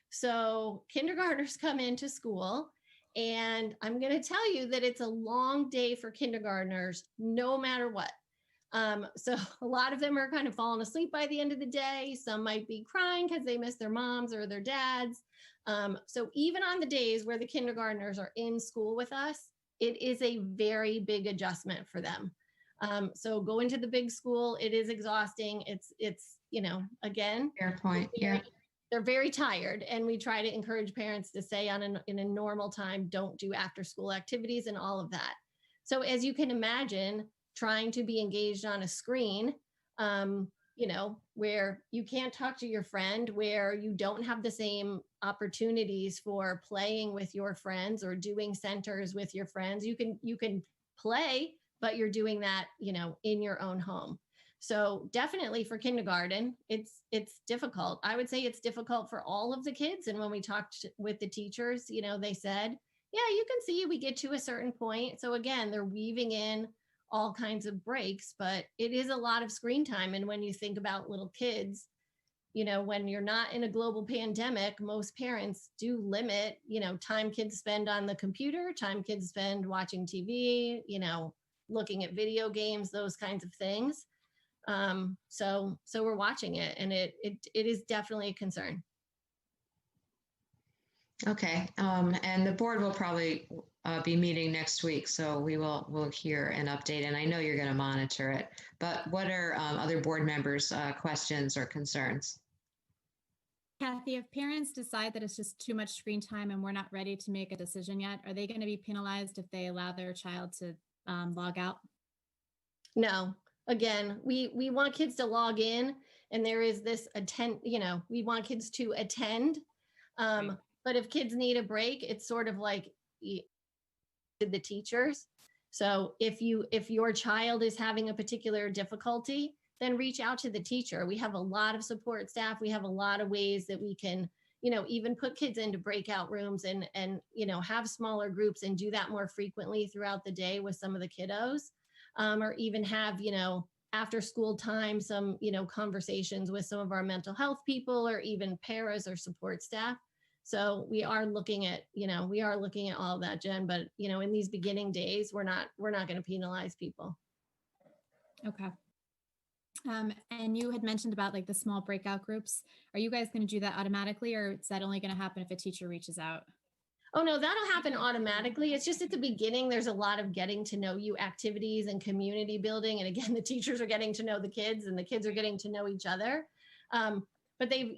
So kindergartners come into school, and I'm going to tell you that it's a long day for kindergartners, no matter what. So a lot of them are kind of falling asleep by the end of the day. Some might be crying because they miss their moms or their dads. So even on the days where the kindergartners are in school with us, it is a very big adjustment for them. So going to the big school, it is exhausting. It's again, Fair point. Yeah. They're very tired, and we try to encourage parents to say in a normal time, don't do after school activities and all of that. So as you can imagine, trying to be engaged on a screen, where you can't talk to your friend, where you don't have the same opportunities for playing with your friends or doing centers with your friends. You can play, but you're doing that, in your own home. So definitely for kindergarten, it's difficult. I would say it's difficult for all of the kids. And when we talked with the teachers, they said, yeah, you can see we get to a certain point. So again, they're weaving in all kinds of breaks, but it is a lot of screen time. And when you think about little kids, when you're not in a global pandemic, most parents do limit, time kids spend on the computer, time kids spend watching TV, looking at video games, those kinds of things. So we're watching it, and it is definitely a concern. Okay. And the board will probably be meeting next week, so we'll hear an update, and I know you're going to monitor it. But what are other board members' questions or concerns? Kathy, if parents decide that it's just too much screen time and we're not ready to make a decision yet, are they going to be penalized if they allow their child to log out? No. Again, we want kids to log in, and there is this we want kids to attend. But if kids need a break, it's sort of like the teachers. So if your child is having a particular difficulty, then reach out to the teacher. We have a lot of support staff. We have a lot of ways that we can, even put kids into breakout rooms and have smaller groups and do that more frequently throughout the day with some of the kiddos. Or even have, after school time, some, conversations with some of our mental health people, or even paras or support staff. So we are looking at all of that, Jen, but, in these beginning days, we're not going to penalize people. Okay. And you had mentioned about like the small breakout groups. Are you guys going to do that automatically, or is that only going to happen if a teacher reaches out? Oh, no, that'll happen automatically. It's just at the beginning, there's a lot of getting to know you activities and community building. And again, the teachers are getting to know the kids and the kids are getting to know each other. But they've,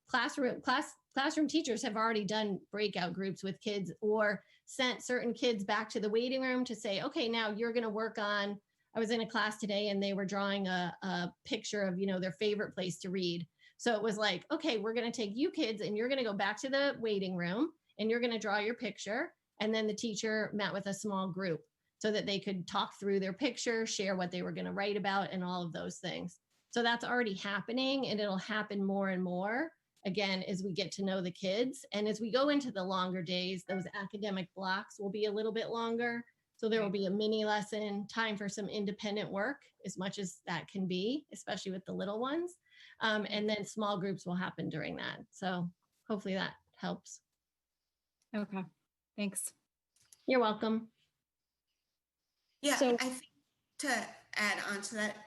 classroom teachers have already done breakout groups with kids or sent certain kids back to the waiting room to say, okay, now you're going to work on, I was in a class today and they were drawing a picture of, their favorite place to read. So it was like, okay, we're going to take you kids and you're going to go back to the waiting room and you're going to draw your picture. And then the teacher met with a small group so that they could talk through their picture, share what they were going to write about and all of those things. So that's already happening and it'll happen more and more, again, as we get to know the kids. And as we go into the longer days, those academic blocks will be a little bit longer. So there will be a mini lesson, time for some independent work, as much as that can be, especially with the little ones. And then small groups will happen during that. So hopefully that helps. Okay, thanks. You're welcome. Yeah, So- I think to add on to that,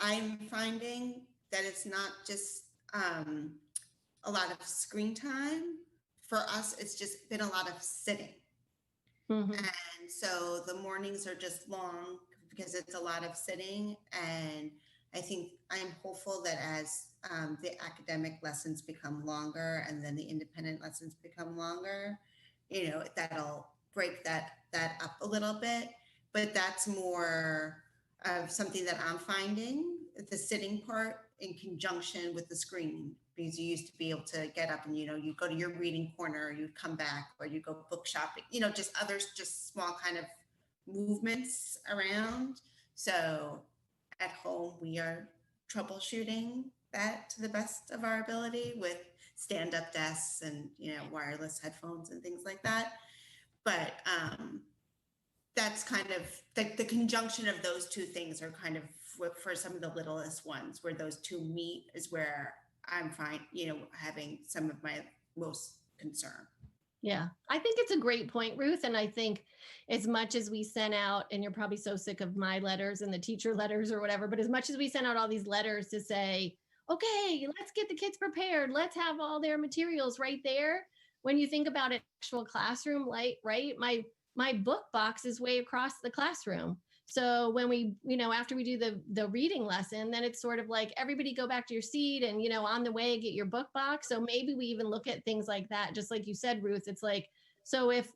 I'm finding that it's not just a lot of screen time. For us, it's just been a lot of sitting. Mhm. And so the mornings are just long because it's a lot of sitting. And I think I'm hopeful that as the academic lessons become longer and then the independent lessons become longer, that'll break that up a little bit. But that's more of something that I'm finding, the sitting part in conjunction with the screening, because you used to be able to get up and, you go to your reading corner, or you'd come back, or you go book shopping, just small kind of movements around. So at home, we are troubleshooting that to the best of our ability with stand-up desks and, wireless headphones and things like that. But that's kind of the conjunction of those two things are kind of for some of the littlest ones where those two meet is where I'm fine, having some of my most concern. Yeah, I think it's a great point, Ruth. And I think as much as we sent out, and you're probably so sick of my letters and the teacher letters or whatever, but as much as we sent out all these letters to say, okay, let's get the kids prepared, let's have all their materials right there. When you think about an actual classroom, right? My book box is way across the classroom. So when we, after we do the reading lesson, then it's sort of like everybody go back to your seat and, on the way, get your book box. So maybe we even look at things like that. Just like you said, Ruth, it's like, so if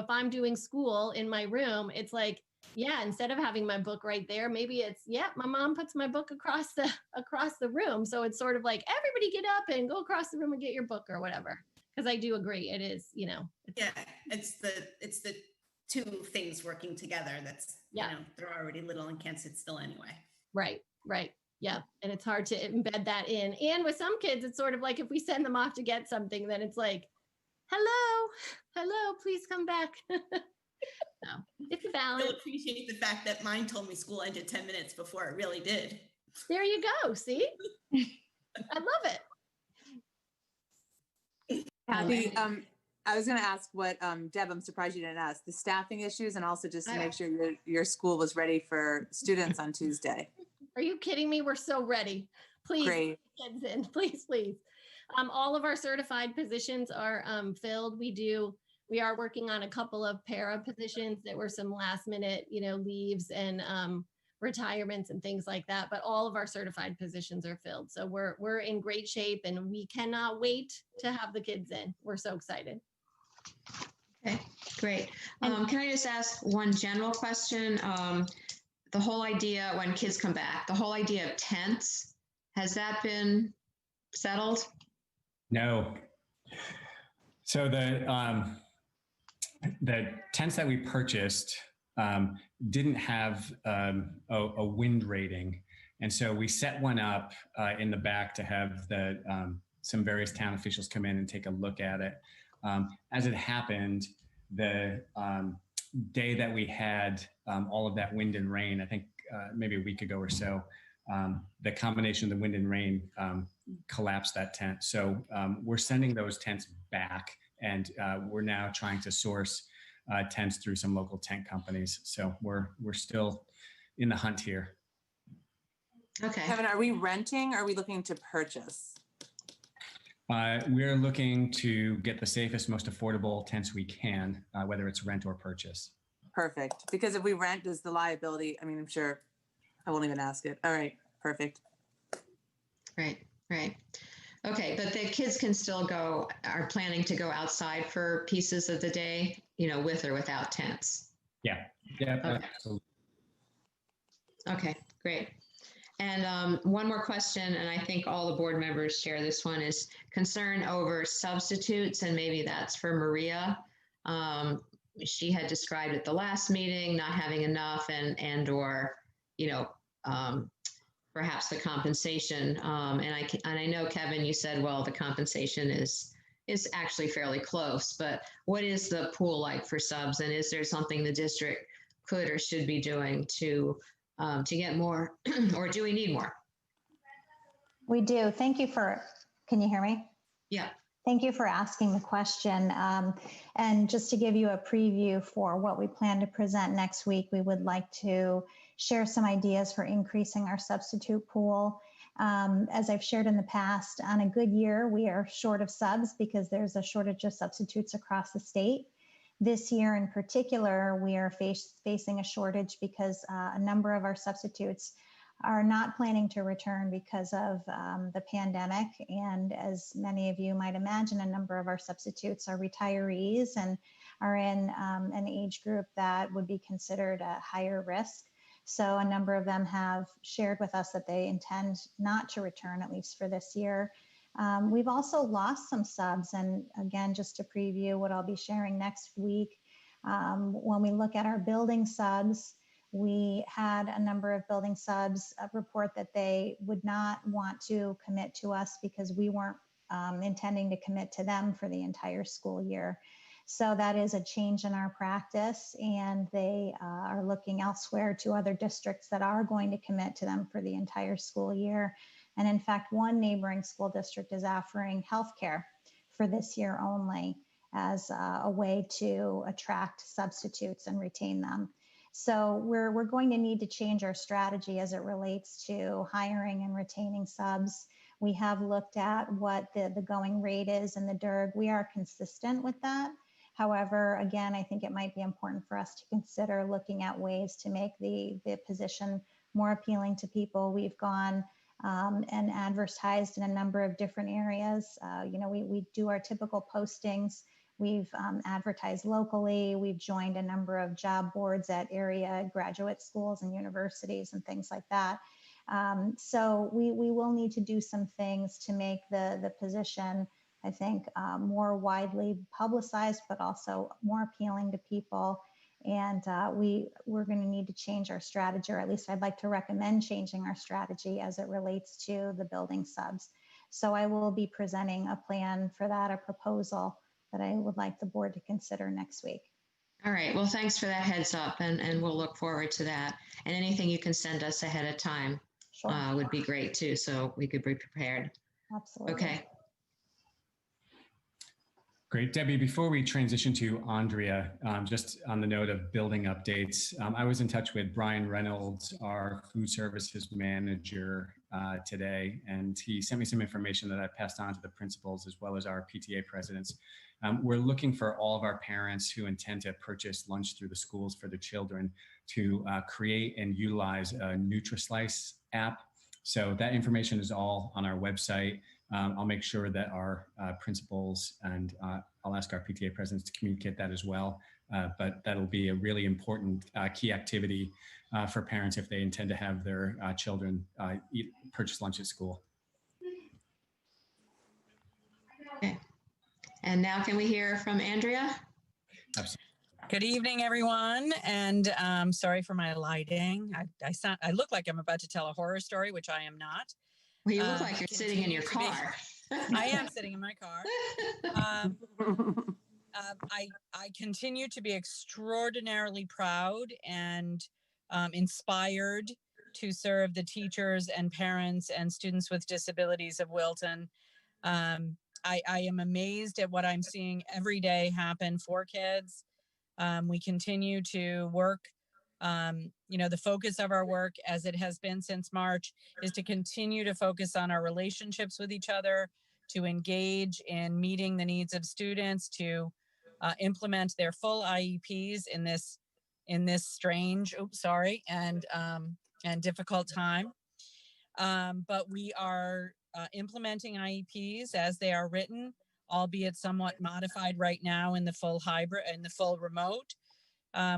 I'm doing school in my room, it's like, yeah, instead of having my book right there, maybe it's, my mom puts my book across the room. So it's sort of like, everybody get up and go across the room and get your book or whatever. Because I do agree. It is, it's the two things working together. That's, they're already little and can't sit still anyway. Right. Yeah. And it's hard to embed that in. And with some kids, it's sort of like if we send them off to get something, then it's like, hello, please come back. No, it's a balance. You'll appreciate the fact that mine told me school ended 10 minutes before it really did. There you go. See? I love it. I was going to ask what, Deb, I'm surprised you didn't ask, the staffing issues and also just to make sure your school was ready for students on Tuesday. Are you kidding me? We're so ready. Please, Great. kids in. Please. All of our certified positions are filled. We are working on a couple of para positions that were some last minute, leaves and retirements and things like that. But all of our certified positions are filled. So we're in great shape and we cannot wait to have the kids in. We're so excited. Okay, great. Can I just ask one general question? The whole idea when kids come back, the whole idea of tents, has that been settled? No. So the tents that we purchased didn't have a wind rating. And so we set one up in the back to have some various town officials come in and take a look at it. As it happened, the day that we had all of that wind and rain, I think maybe a week ago or so, the combination of the wind and rain collapsed that tent. So we're sending those tents back, and we're now trying to source tents through some local tent companies. So we're still in the hunt here. Okay. Kevin, are we renting or are we looking to purchase? We're looking to get the safest, most affordable tents we can, whether it's rent or purchase. Perfect. Because if we rent, does the liability, I mean, I'm sure I won't even ask it. All right. Perfect. Right, right. Okay, but the kids can still are planning to go outside for pieces of the day, with or without tents. Yeah, yeah, Okay. absolutely. Okay, great. And one more question, and I think all the board members share this one, is concern over substitutes, and maybe that's for Maria. She had described at the last meeting not having enough or, perhaps the compensation. And I know, Kevin, you said, well, the compensation is actually fairly close, but what is the pool like for subs? And is there something the district could or should be doing to get more, or do we need more? We do. Thank you can you hear me? Yeah. Thank you for asking the question. And just to give you a preview for what we plan to present next week, we would like to share some ideas for increasing our substitute pool. As I've shared in the past, on a good year, we are short of subs because there's a shortage of substitutes across the state. This year in particular, we are facing a shortage because a number of our substitutes are not planning to return because of the pandemic. And as many of you might imagine, a number of our substitutes are retirees and are in an age group that would be considered a higher risk. So a number of them have shared with us that they intend not to return, at least for this year. We've also lost some subs. And again, just to preview what I'll be sharing next week, when we look at our building subs, we had a number of building subs report that they would not want to commit to us because we weren't intending to commit to them for the entire school year. So that is a change in our practice, and they are looking elsewhere to other districts that are going to commit to them for the entire school year. And in fact, one neighboring school district is offering healthcare for this year only as a way to attract substitutes and retain them. So we're going to need to change our strategy as it relates to hiring and retaining subs. We have looked at what the going rate is in the DIRG. We are consistent with that. However, again, I think it might be important for us to consider looking at ways to make the position more appealing to people. We've gone and advertised in a number of different areas. We do our typical postings. We've advertised locally. We've joined a number of job boards at area graduate schools and universities and things like that. So we will need to do some things to make the position, I think, more widely publicized, but also more appealing to people. And we're going to need to change our strategy, or at least I'd like to recommend changing our strategy as it relates to the building subs. So I will be presenting a plan for that, a proposal that I would like the board to consider next week. All right. Well, thanks for that heads up, and we'll look forward to that. And anything you can send us ahead of time would be great too, so we could be prepared. Absolutely. Okay. Great. Debbie, before we transition to Andrea, just on the note of building updates, I was in touch with Brian Reynolds, our food services manager today, and he sent me some information that I passed on to the principals as well as our PTA presidents. We're looking for all of our parents who intend to purchase lunch through the schools for their children to create and utilize a NutriSlice app. So that information is all on our website. I'll make sure that our principals and I'll ask our PTA presidents to communicate that as well. But that'll be a really important key activity for parents if they intend to have their children purchase lunch at school. Okay. And now can we hear from Andrea? Absolutely. Good evening, everyone, and sorry for my lighting. I look like I'm about to tell a horror story, which I am not. Well, you look like you're sitting in your car. I am sitting in my car. I continue to be extraordinarily proud and inspired to serve the teachers and parents and students with disabilities of Wilton. I am amazed at what I'm seeing every day happen for kids. We continue to work. The focus of our work, as it has been since March, is to continue to focus on our relationships with each other, to engage in meeting the needs of students, to implement their full IEPs in this strange, and difficult time. But we are implementing IEPs as they are written, albeit somewhat modified right now in the full hybrid and the full remote.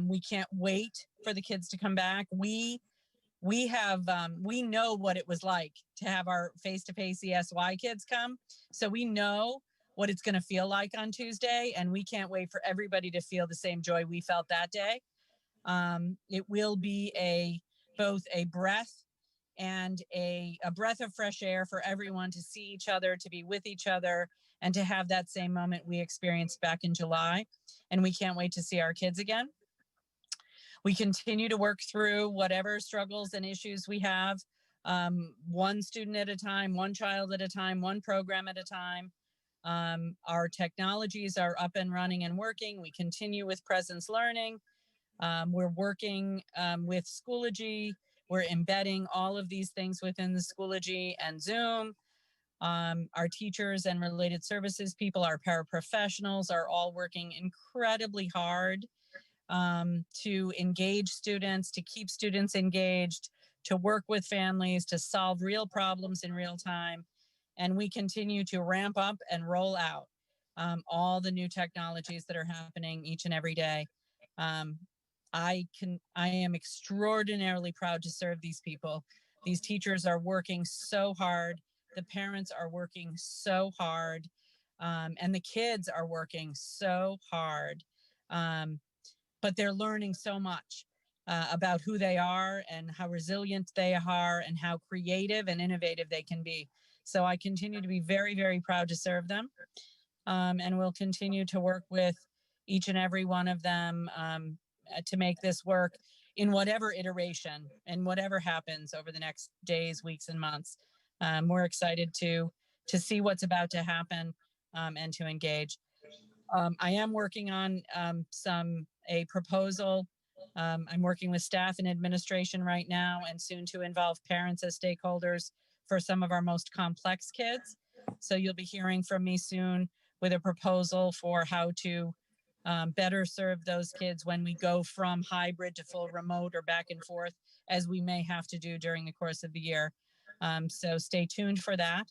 We can't wait for the kids to come back. We know what it was like to have our face-to-face ESY kids come. So we know what it's going to feel like on Tuesday, and we can't wait for everybody to feel the same joy we felt that day. It will be both a breath and a breath of fresh air for everyone to see each other, to be with each other, and to have that same moment we experienced back in July. And we can't wait to see our kids again. We continue to work through whatever struggles and issues we have, one student at a time, one child at a time, one program at a time. Our technologies are up and running and working. We continue with presence learning. We're working with Schoology. We're embedding all of these things within the Schoology and Zoom. Our teachers and related services people, our paraprofessionals are all working incredibly hard to engage students, to keep students engaged, to work with families, to solve real problems in real time. And we continue to ramp up and roll out all the new technologies that are happening each and every day. I am extraordinarily proud to serve these people. These teachers are working so hard. The parents are working so hard. And the kids are working so hard. But they're learning so much about who they are and how resilient they are and how creative and innovative they can be. So I continue to be very, very proud to serve them. And we'll continue to work with each and every one of them to make this work in whatever iteration and whatever happens over the next days, weeks, and months. We're excited to see what's about to happen and to engage. I am working on a proposal. I'm working with staff and administration right now, and soon to involve parents as stakeholders for some of our most complex kids. So you'll be hearing from me soon with a proposal for how to better serve those kids when we go from hybrid to full remote or back and forth, as we may have to do during the course of the year. So stay tuned for that.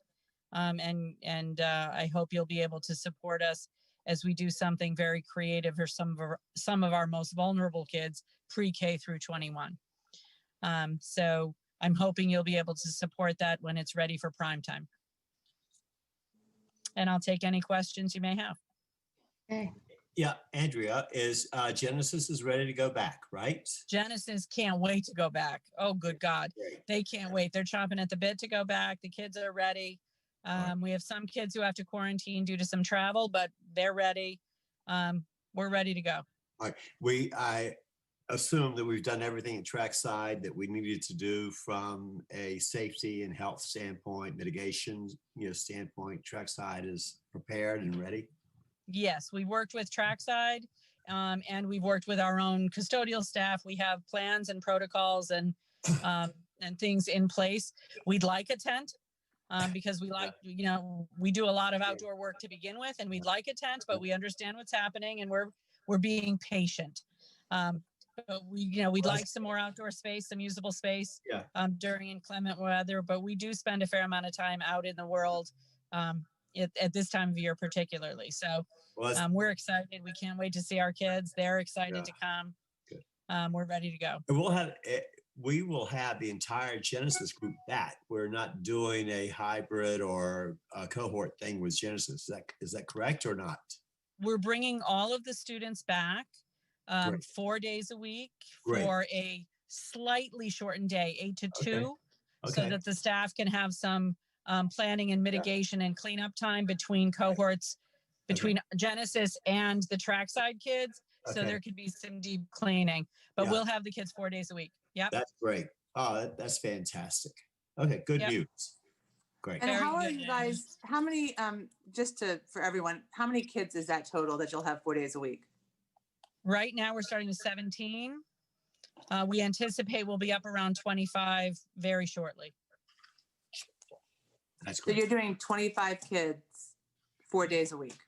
And I hope you'll be able to support us as we do something very creative for some of our most vulnerable kids, pre-K through 21. So I'm hoping you'll be able to support that when it's ready for prime time. And I'll take any questions you may have. Okay. Yeah, Andrea, Genesis is ready to go back, right? Genesis can't wait to go back. Oh, good God. They can't wait. They're chomping at the bit to go back. The kids are ready. We have some kids who have to quarantine due to some travel, but they're ready. We're ready to go. All right. I assume that we've done everything at trackside that we needed to do from a safety and health standpoint, mitigation, standpoint. Trackside is prepared and ready. Yes, we worked with trackside and we've worked with our own custodial staff. We have plans and protocols and things in place. We'd like a tent. Because we like, we do a lot of outdoor work to begin with, and we'd like a tent, but we understand what's happening, and we're being patient. But we'd like some more outdoor space, some usable space during inclement weather. But we do spend a fair amount of time out in the world at this time of year, particularly. So we're excited. We can't wait to see our kids. They're excited to come. We're ready to go. And we will have the entire Genesis group back. We're not doing a hybrid or a cohort thing with Genesis. Is that correct or not? We're bringing all of the students back 4 days a week for a slightly shortened day, 8 to 2, so that the staff can have some planning and mitigation and cleanup time between cohorts, between Genesis and the trackside kids. So there could be some deep cleaning, but we'll have the kids 4 days a week. Yep. That's great. Oh, that's fantastic. Okay, good news. Great. And how are you guys, how many, for everyone, how many kids is that total that you'll have 4 days a week? Right now we're starting with 17. We anticipate we'll be up around 25 very shortly. That's great. So you're doing 25 kids 4 days a week.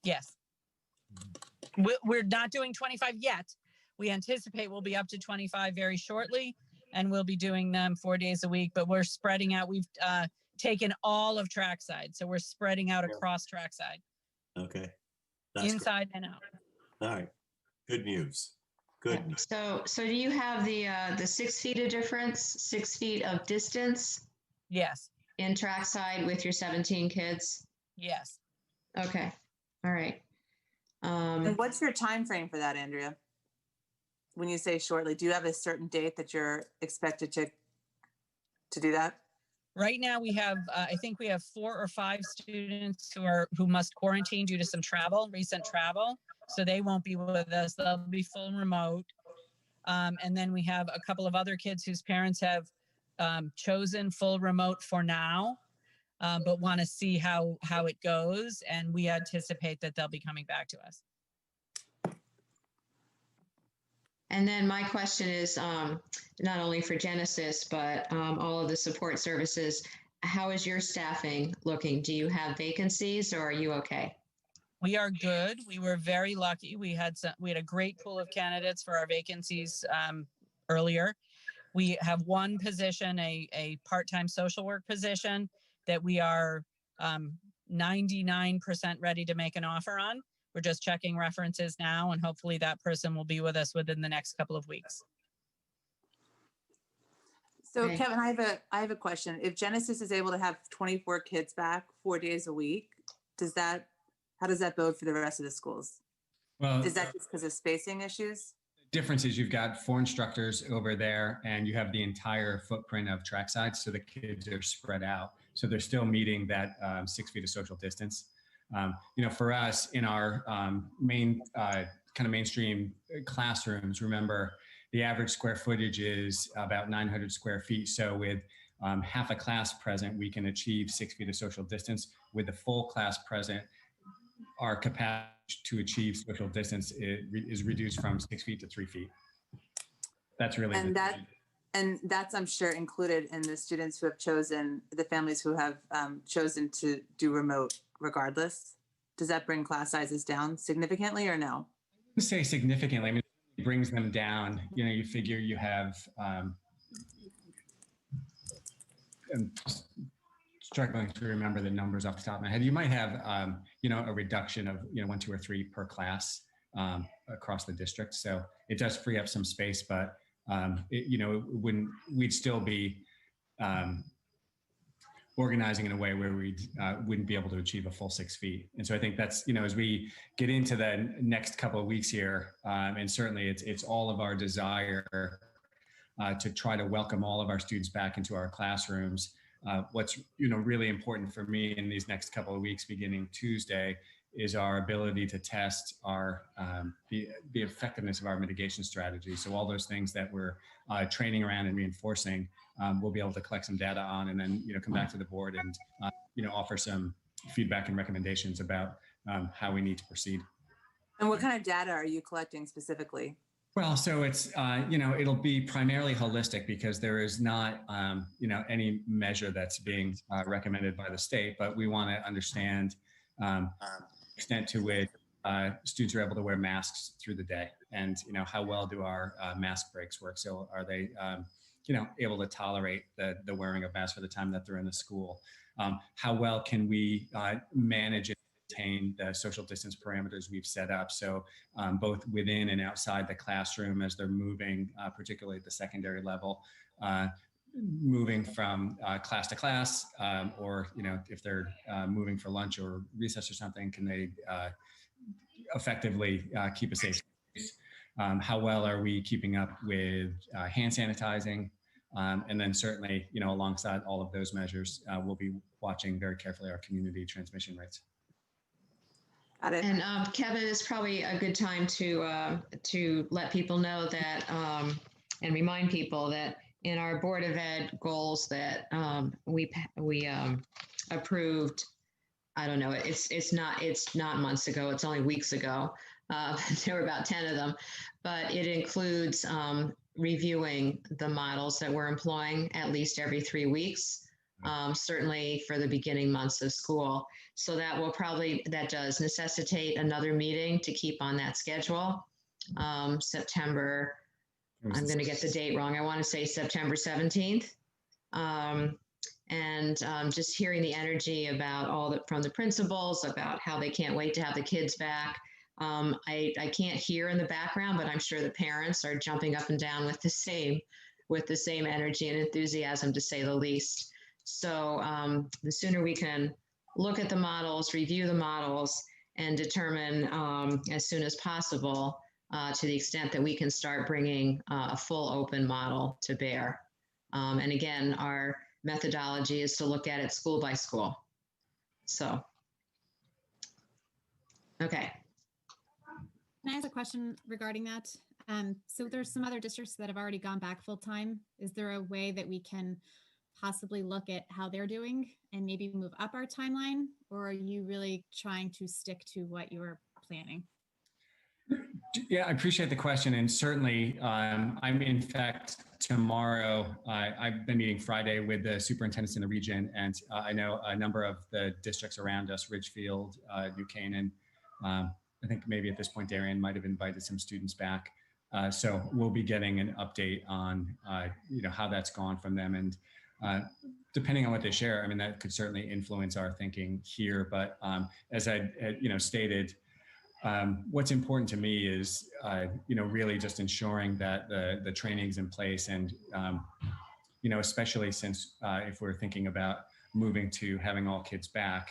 Yes. We're not doing 25 yet. We anticipate we'll be up to 25 very shortly, and we'll be doing them 4 days a week, but we're spreading out. We've taken all of trackside, so we're spreading out across trackside. Okay. That's inside and out. All right. Good news. Good. So do you have the 6 feet of difference, 6 feet of distance? Yes. In trackside with your 17 kids? Yes. Okay. All right. And what's your time frame for that, Andrea? When you say shortly, do you have a certain date that you're expected to do that? Right now we have, I think we have 4 or 5 students who must quarantine due to some recent travel. So they won't be with us. They'll be full remote. And then we have a couple of other kids whose parents have chosen full remote for now, but want to see how it goes. And we anticipate that they'll be coming back to us. And then my question is not only for Genesis, but all of the support services. How is your staffing looking? Do you have vacancies or are you okay? We are good. We were very lucky. We had a great pool of candidates for our vacancies earlier. We have one position, a part-time social work position that we are 99% ready to make an offer on. We're just checking references now, and hopefully that person will be with us within the next couple of weeks. So Okay. Kevin, I have a question. If Genesis is able to have 24 kids back 4 days a week, how does that bode for the rest of the schools? Well, Is that just because of spacing issues? The difference is you've got 4 instructors over there and you have the entire footprint of trackside. So the kids are spread out. So they're still meeting that 6 feet of social distance. For us in our main kind of mainstream classrooms, remember the average square footage is about 900 square feet. So with half a class present, we can achieve 6 feet of social distance. With the full class present, our capacity to achieve social distance is reduced from 6 feet to 3 feet. That's really and that's I'm sure included in the students who have chosen, the families who have chosen to do remote regardless. Does that bring class sizes down significantly or no? I would say significantly. I mean, it brings them down. You figure you have I'm struggling to remember the numbers off the top of my head. You might have, a reduction of, 1, 2, or 3 per class across the district. So it does free up some space, but we'd still be organizing in a way where we wouldn't be able to achieve a full 6 feet. And so I think that's, as we get into the next couple of weeks here, and certainly it's all of our desire to try to welcome all of our students back into our classrooms. What's really important for me in these next couple of weeks, beginning Tuesday, is our ability to test our the effectiveness of our mitigation strategy. So all those things that we're training around and reinforcing, we'll be able to collect some data on, and then come back to the board and offer some feedback and recommendations about how we need to proceed. And what kind of data are you collecting specifically? Well, so it's, it'll be primarily holistic because there is not, any measure that's being recommended by the state, but we want to understand the extent to which students are able to wear masks through the day and, how well do our mask breaks work? So are they, able to tolerate the wearing of masks for the time that they're in the school? How well can we manage it? Maintain the social distance parameters we've set up. So both within and outside the classroom as they're moving, particularly at the secondary level, moving from class to class, or, if they're moving for lunch or recess or something, can they effectively keep a safe space? How well are we keeping up with hand sanitizing? And then certainly, alongside all of those measures, we'll be watching very carefully our community transmission rates. Got it. And Kevin, is probably a good time to let people know that and remind people that in our Board of Ed goals that we approved, I don't know, it's not months ago, it's only weeks ago. There were about 10 of them, but it includes reviewing the models that we're employing at least every 3 weeks. certainly for the beginning months of school. So that does necessitate another meeting to keep on that schedule. September, I'm going to get the date wrong. I want to say September 17th. Just hearing the energy about from the principals about how they can't wait to have the kids back. I can't hear in the background, but I'm sure the parents are jumping up and down with the same energy and enthusiasm, to say the least. So the sooner we can look at the models, review the models, and determine as soon as possible to the extent that we can start bringing a full open model to bear. And again, our methodology is to look at it school by school. So, okay. Can I ask a question regarding that? So there's some other districts that have already gone back full time. Is there a way that we can possibly look at how they're doing and maybe move up our timeline? Or are you really trying to stick to what you're planning? Yeah, I appreciate the question. And certainly, I'm in fact, tomorrow, I've been meeting Friday with the superintendents in the region. And I know a number of the districts around us, Ridgefield, New Canaan. I think maybe at this point, Darien might have invited some students back. So we'll be getting an update on, how that's gone from them. And depending on what they share, I mean, that could certainly influence our thinking here. But as I stated, what's important to me is, really just ensuring that the training's in place. And, especially since if we're thinking about moving to having all kids back,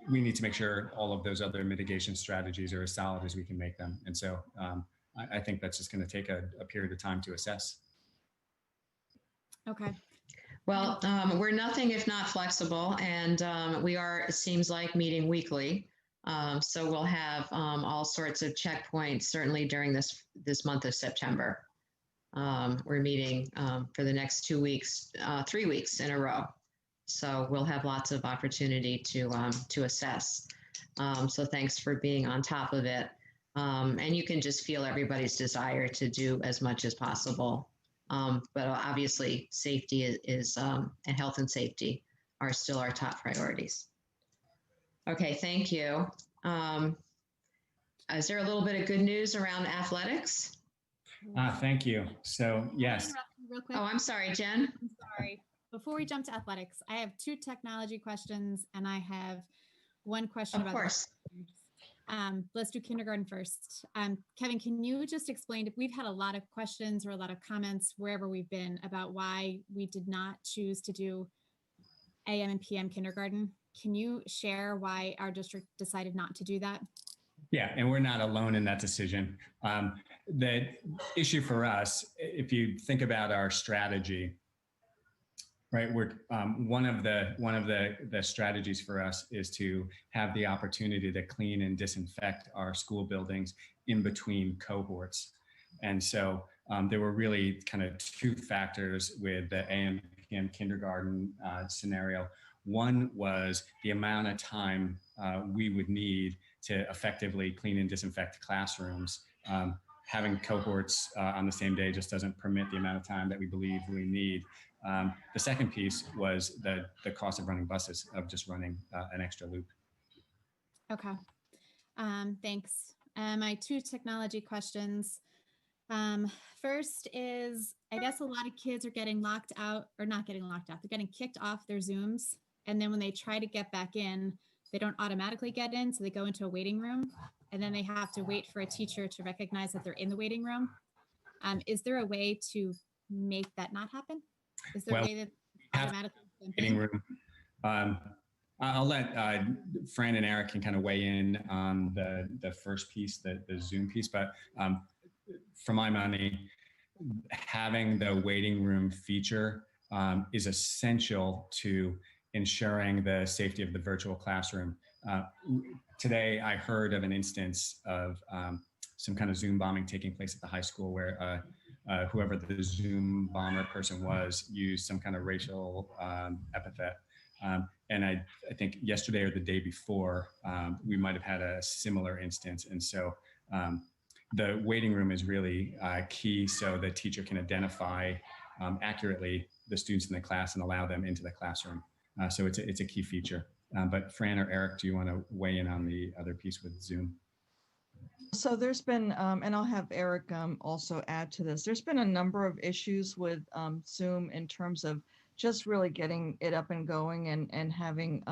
we need to make sure all of those other mitigation strategies are as solid as we can make them. And so I think that's just going to take a period of time to assess. Okay. Well, we're nothing if not flexible, and we are, it seems like, meeting weekly. So we'll have all sorts of checkpoints, certainly during this month of September. We're meeting for the next 2 weeks, 3 weeks in a row. So we'll have lots of opportunity to assess. So thanks for being on top of it. And you can just feel everybody's desire to do as much as possible. But obviously safety is and health and safety are still our top priorities. Okay, thank you. Is there a little bit of good news around athletics? Thank you. So, yes. Real quick. Oh, I'm sorry, Jen. I'm sorry. Before we jump to athletics, I have 2 technology questions and I have one question Of course. Let's do kindergarten first. Kevin, can you just explain, if we've had a lot of questions or a lot of comments wherever we've been about why we did not choose to do AM and PM kindergarten? Can you share why our district decided not to do that? Yeah, and we're not alone in that decision. The issue for us, if you think about our strategy, right, we're one of the strategies for us is to have the opportunity to clean and disinfect our school buildings in between cohorts. And so there were really kind of 2 factors with the AM PM kindergarten scenario. One was the amount of time we would need to effectively clean and disinfect classrooms. Having cohorts on the same day just doesn't permit the amount of time that we believe we need. The second piece was the cost of running buses, of just running an extra loop. Okay, thanks. My 2 technology questions. First is, I guess a lot of kids are getting locked out, or not getting locked out, they're getting kicked off their Zooms. And then when they try to get back in, they don't automatically get in. So they go into a waiting room and then they have to wait for a teacher to recognize that they're in the waiting room. Is there a way to make that not happen? Is there a way that automatically waiting room? I'll let Fran and Eric can kind of weigh in on the first piece, the Zoom piece, but for my money, having the waiting room feature is essential to ensuring the safety of the virtual classroom. Today, I heard of an instance of some kind of Zoom bombing taking place at the high school where whoever the Zoom bomber person was used some kind of racial epithet. And I think yesterday or the day before, we might have had a similar instance. And so the waiting room is really key so the teacher can identify accurately the students in the class and allow them into the classroom. So it's a key feature. But Fran or Eric, do you want to weigh in on the other piece with Zoom? So there's been, and I'll have Eric also add to this, there's been a number of issues with Zoom in terms of just really getting it up and going and having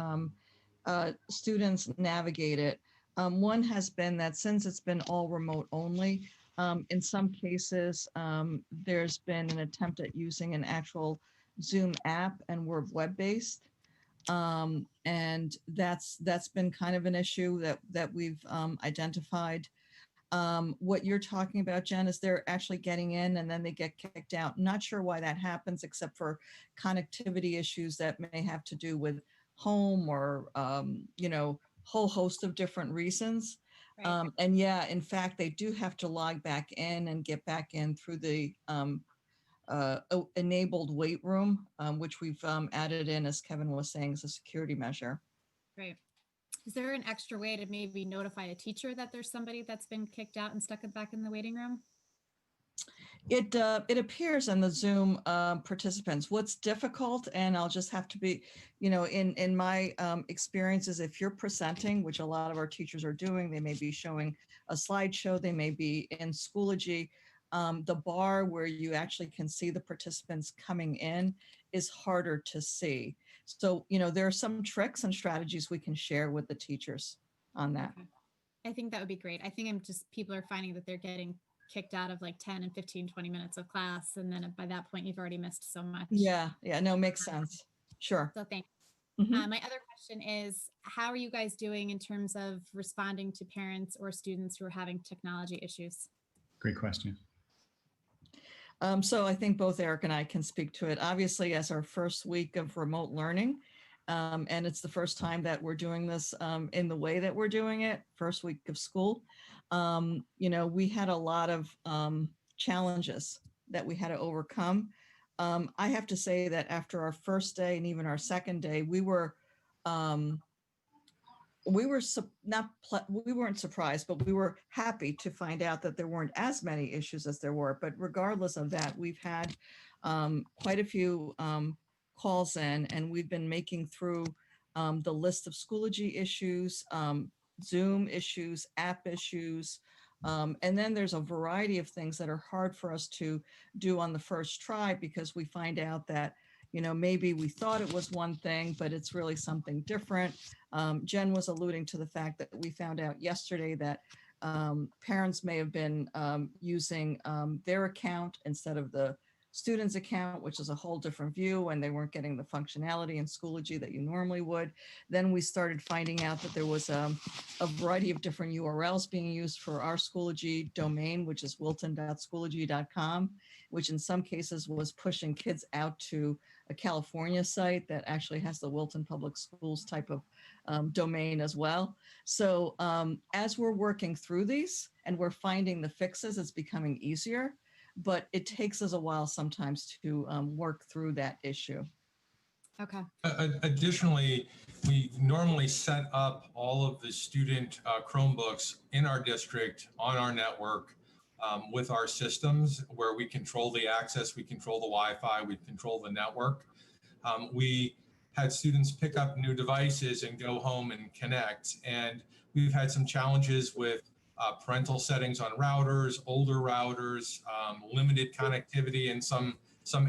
students navigate it. One has been that since it's been all remote only, in some cases, there's been an attempt at using an actual Zoom app, and we're web-based. And that's been kind of an issue that we've identified. What you're talking about, Jen, is they're actually getting in and then they get kicked out. Not sure why that happens, except for connectivity issues that may have to do with home or, whole host of different reasons. Right. And yeah, in fact, they do have to log back in and get back in through the enabled wait room, which we've added in, as Kevin was saying, as a security measure. Right. Is there an extra way to maybe notify a teacher that there's somebody that's been kicked out and stuck back in the waiting room? It appears in the Zoom participants. What's difficult, and I'll just have to be, in my experiences, if you're presenting, which a lot of our teachers are doing, they may be showing a slideshow, they may be in Schoology, the bar where you actually can see the participants coming in is harder to see. So, there are some tricks and strategies we can share with the teachers on that. Okay. I think that would be great. I think people are finding that they're getting kicked out of like 10 and 15, 20 minutes of class. And then by that point, you've already missed so much. Yeah. No, makes sense. Sure. So thanks. Mhm. My other question is, how are you guys doing in terms of responding to parents or students who are having technology issues? Great question. So I think both Eric and I can speak to it. Obviously, as our first week of remote learning, and it's the first time that we're doing this in the way that we're doing it, first week of school, we had a lot of challenges that we had to overcome. I have to say that after our first day and even our second day, we weren't surprised, but we were happy to find out that there weren't as many issues as there were. But regardless of that, we've had quite a few calls in, and we've been making through the list of Schoology issues, Zoom issues, app issues. And then there's a variety of things that are hard for us to do on the first try, because we find out that, maybe we thought it was one thing, but it's really something different. Jen was alluding to the fact that we found out yesterday that parents may have been using their account instead of the student's account, which is a whole different view, and they weren't getting the functionality in Schoology that you normally would. Then we started finding out that there was a variety of different URLs being used for our Schoology domain, which is wilton.schoology.com, which in some cases was pushing kids out to a California site that actually has the Wilton Public Schools type of domain as well. So as we're working through these and we're finding the fixes, it's becoming easier, but it takes us a while sometimes to work through that issue. Okay. Additionally, we normally set up all of the student Chromebooks in our district on our network with our systems, where we control the access, we control the Wi-Fi, we control the network. We had students pick up new devices and go home and connect. And we've had some challenges with parental settings on routers, older routers, limited connectivity in some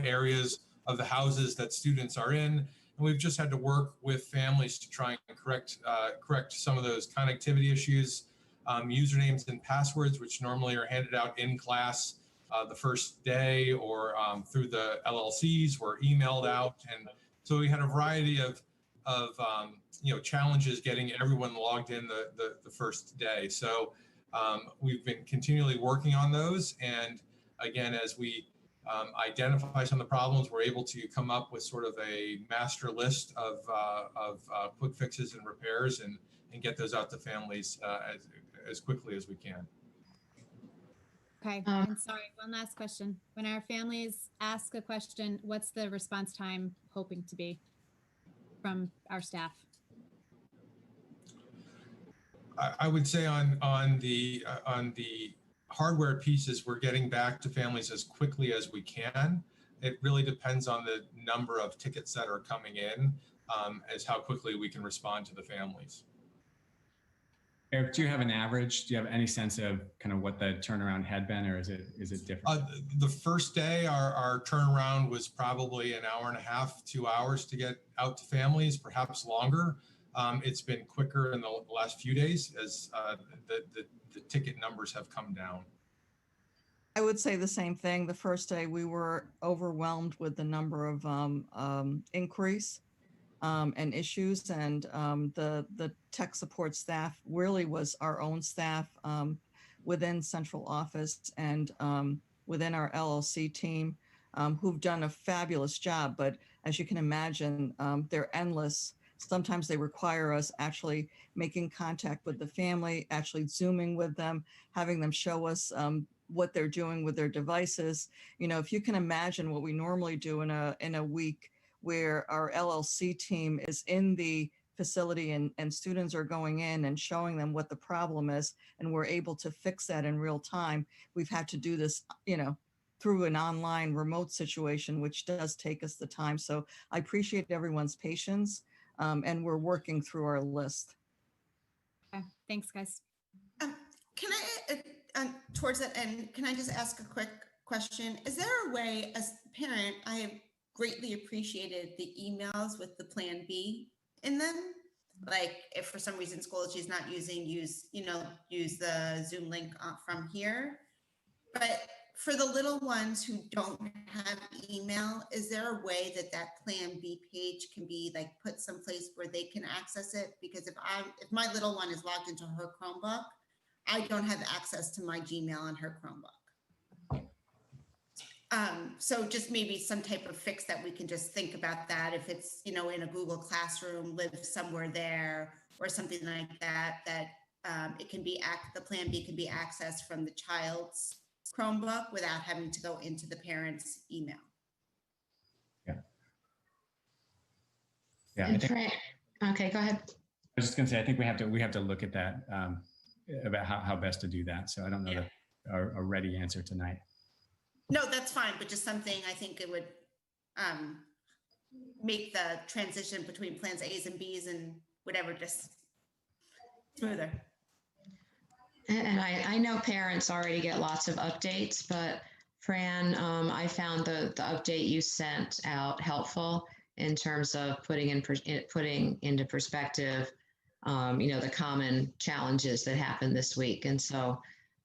areas of the houses that students are in. And we've just had to work with families to try and correct some of those connectivity issues. Usernames and passwords, which normally are handed out in class the first day or through the LLCs, were emailed out. And so we had a variety of challenges getting everyone logged in the first day. So we've been continually working on those. And again, as we identify some of the problems, we're able to come up with sort of a master list of quick fixes and repairs and get those out to families as quickly as we can. Okay. And sorry, one last question. When our families ask a question, what's the response time hoping to be from our staff? I would say on the hardware pieces, we're getting back to families as quickly as we can. It really depends on the number of tickets that are coming in, as how quickly we can respond to the families. Eric, do you have an average? Do you have any sense of kind of what the turnaround had been, or is it different? The first day, our turnaround was probably an hour and a half, 2 hours to get out to families, perhaps longer. It's been quicker in the last few days as the ticket numbers have come down. I would say the same thing. The first day we were overwhelmed with the number of inquiries and issues, and the tech support staff really was our own staff within central office and within our LLC team who've done a fabulous job. But as you can imagine, they're endless. Sometimes they require us actually making contact with the family, actually Zooming with them, having them show us what they're doing with their devices. You know, if you can imagine what we normally do in a week where our LLC team is in the facility and students are going in and showing them what the problem is, and we're able to fix that in real time. We've had to do this, you know, through an online remote situation, which does take us the time. So I appreciate everyone's patience, and we're working through our list. Okay. Thanks, guys. Can I, towards that end, can I just ask a quick question? Is there a way, as a parent, I have greatly appreciated the emails with the Plan B in them. Like if for some reason Schoology is not use the Zoom link from here. But for the little ones who don't have email, is there a way that Plan B page can be like put someplace where they can access it? Because if my little one is logged into her Chromebook, I don't have access to my Gmail on her Chromebook. So just maybe some type of fix that we can just think about that. If it's, in a Google Classroom, live somewhere there or something like that, it can be, the Plan B can be accessed from the child's Chromebook without having to go into the parent's email. Yeah. Yeah. Okay, go ahead. I was just going to say, I think we have to look at that about how best to do that. So I don't know a ready answer tonight. No, that's fine, but just something I think it would make the transition between plans A's and B's and whatever just smoother. And I know parents already get lots of updates, but Fran, I found the update you sent out helpful in terms of putting into perspective, the common challenges that happened this week. And so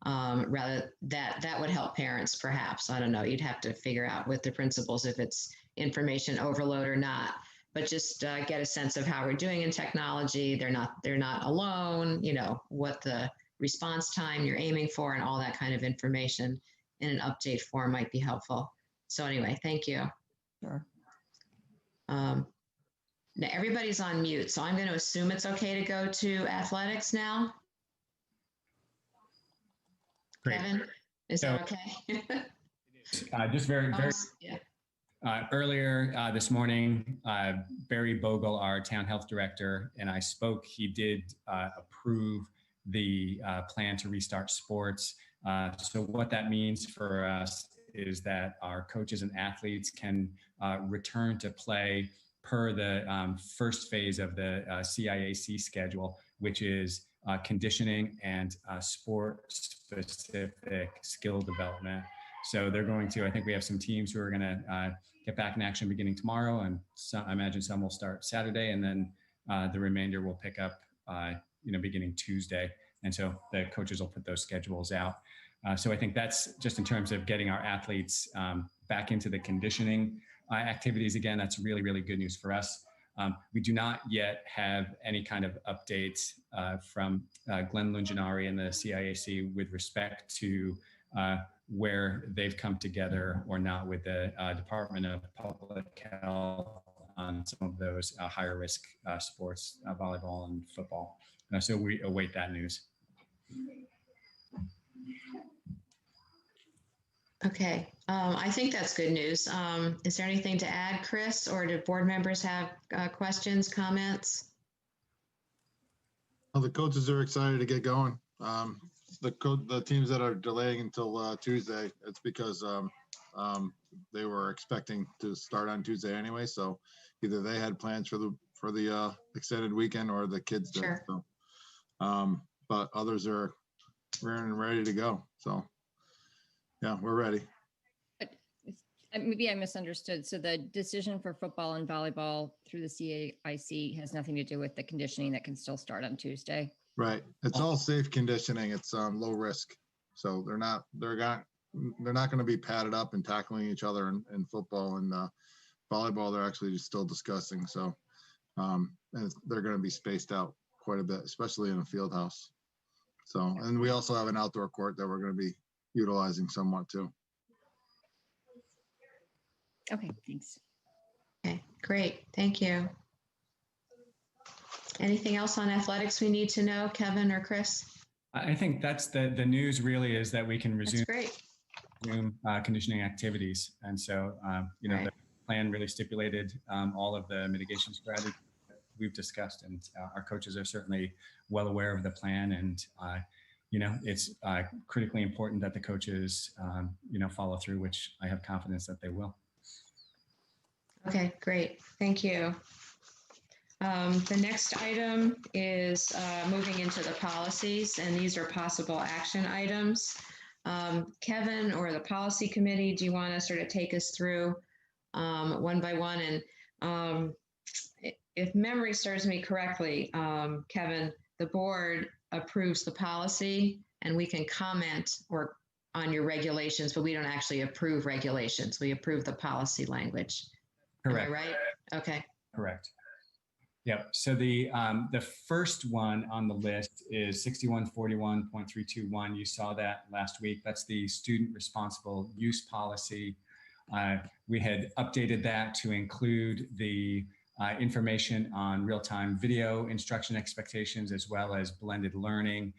rather that would help parents, perhaps. I don't know. You'd have to figure out with the principals if it's information overload or not. But just get a sense of how we're doing in technology. They're not alone. What the response time you're aiming for, and all that kind of information in an update form might be helpful. So anyway, thank you. Sure. Now everybody's on mute, so I'm going to assume it's okay to go to athletics now. Great. Kevin, is that okay? Just very earlier this morning, Barry Bogle, our town health director, and I spoke. He did approve the plan to restart sports. So what that means for us is that our coaches and athletes can return to play per the first phase of the CIAC schedule, which is conditioning and sport-specific skill development. So they're going to, I think we have some teams who are going to get back in action beginning tomorrow, and I imagine some will start Saturday, and then the remainder will pick up, beginning Tuesday. And so the coaches will put those schedules out. So I think that's just in terms of getting our athletes back into the conditioning activities again. That's really, really good news for us. We do not yet have any kind of updates from Glenn Lunginari and the CIAC with respect to where they've come together or not with the Department of Public Health on some of those higher risk sports, volleyball and football. So we await that news. Okay, I think that's good news. Is there anything to add, Chris, or do board members have questions, comments? Well, the coaches are excited to get going. the teams that are delaying until Tuesday, it's because they were expecting to start on Tuesday anyway. So either they had plans for the extended weekend or the kids did. Sure. So, but others are ready to go. So yeah, we're ready. Maybe I misunderstood. So the decision for football and volleyball through the CAIC has nothing to do with the conditioning that can still start on Tuesday. Right. It's all safe conditioning. It's low risk. So they're not going to be padded up and tackling each other in football and volleyball. They're actually just still discussing. So and they're going to be spaced out quite a bit, especially in a field house. So, and we also have an outdoor court that we're going to be utilizing somewhat too. Okay, thanks. Okay, great. Thank you. Anything else on athletics we need to know, Kevin or Chris? I think that's the news really is that we can resume conditioning activities. And so, you know, Right. The plan really stipulated all of the mitigation strategies we've discussed, and our coaches are certainly well aware of the plan. And, you know, it's critically important that the coaches, you know, follow through, which I have confidence that they will. Okay, great. Thank you. The next item is moving into the policies, and these are possible action items. Kevin or the policy committee, do you want to sort of take us through one by one? And if memory serves me correctly, Kevin, the board approves the policy and we can comment on your regulations, but we don't actually approve regulations. We approve the policy language. Correct. Am I right? Okay. Correct. Yep. So the first one on the list is 6141.321. You saw that last week. That's the student responsible use policy. We had updated that to include the information on real-time video instruction expectations as well as blended learning.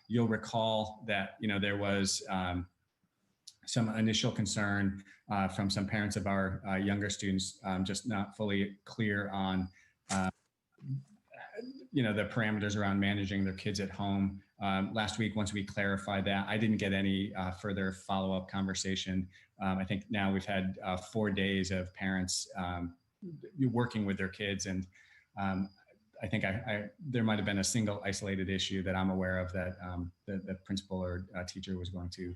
You'll recall that, you know, there was some initial concern from some parents of our younger students, just not fully clear on you know, the parameters around managing their kids at home. Last week, once we clarified that, I didn't get any further follow-up conversation. I think now we've had 4 days of parents working with their kids, and I think there might have been a single isolated issue that I'm aware of that the principal or teacher was going to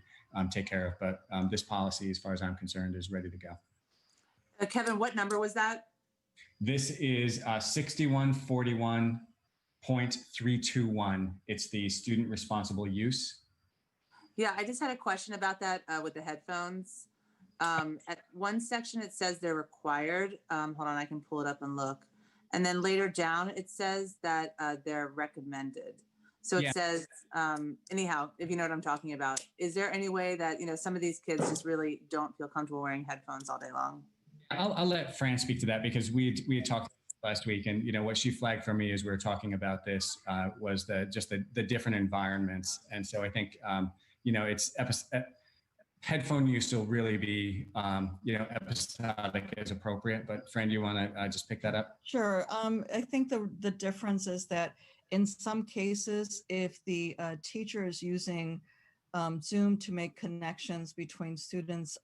take care of. But this policy, as far as I'm concerned, is ready to go. Kevin, what number was that? This is 6141.321. It's the student responsible use. Yeah, I just had a question about that with the headphones. At one section, it says they're required. Hold on, I can pull it up and look. And then later down, it says that they're recommended. So it says, anyhow, if you know what I'm talking about, is there any way that, you know, some of these kids just really don't feel comfortable wearing headphones all day long? I'll let Fran speak to that, because we had talked last week, and you know what she flagged for me as we were talking about this was the different environments. And so I think you know, it's headphone use will really be you know, episodic as appropriate. But Fran, do you want to just pick that up? Sure. I think the difference is that in some cases, if the teacher is using Zoom to make connections between students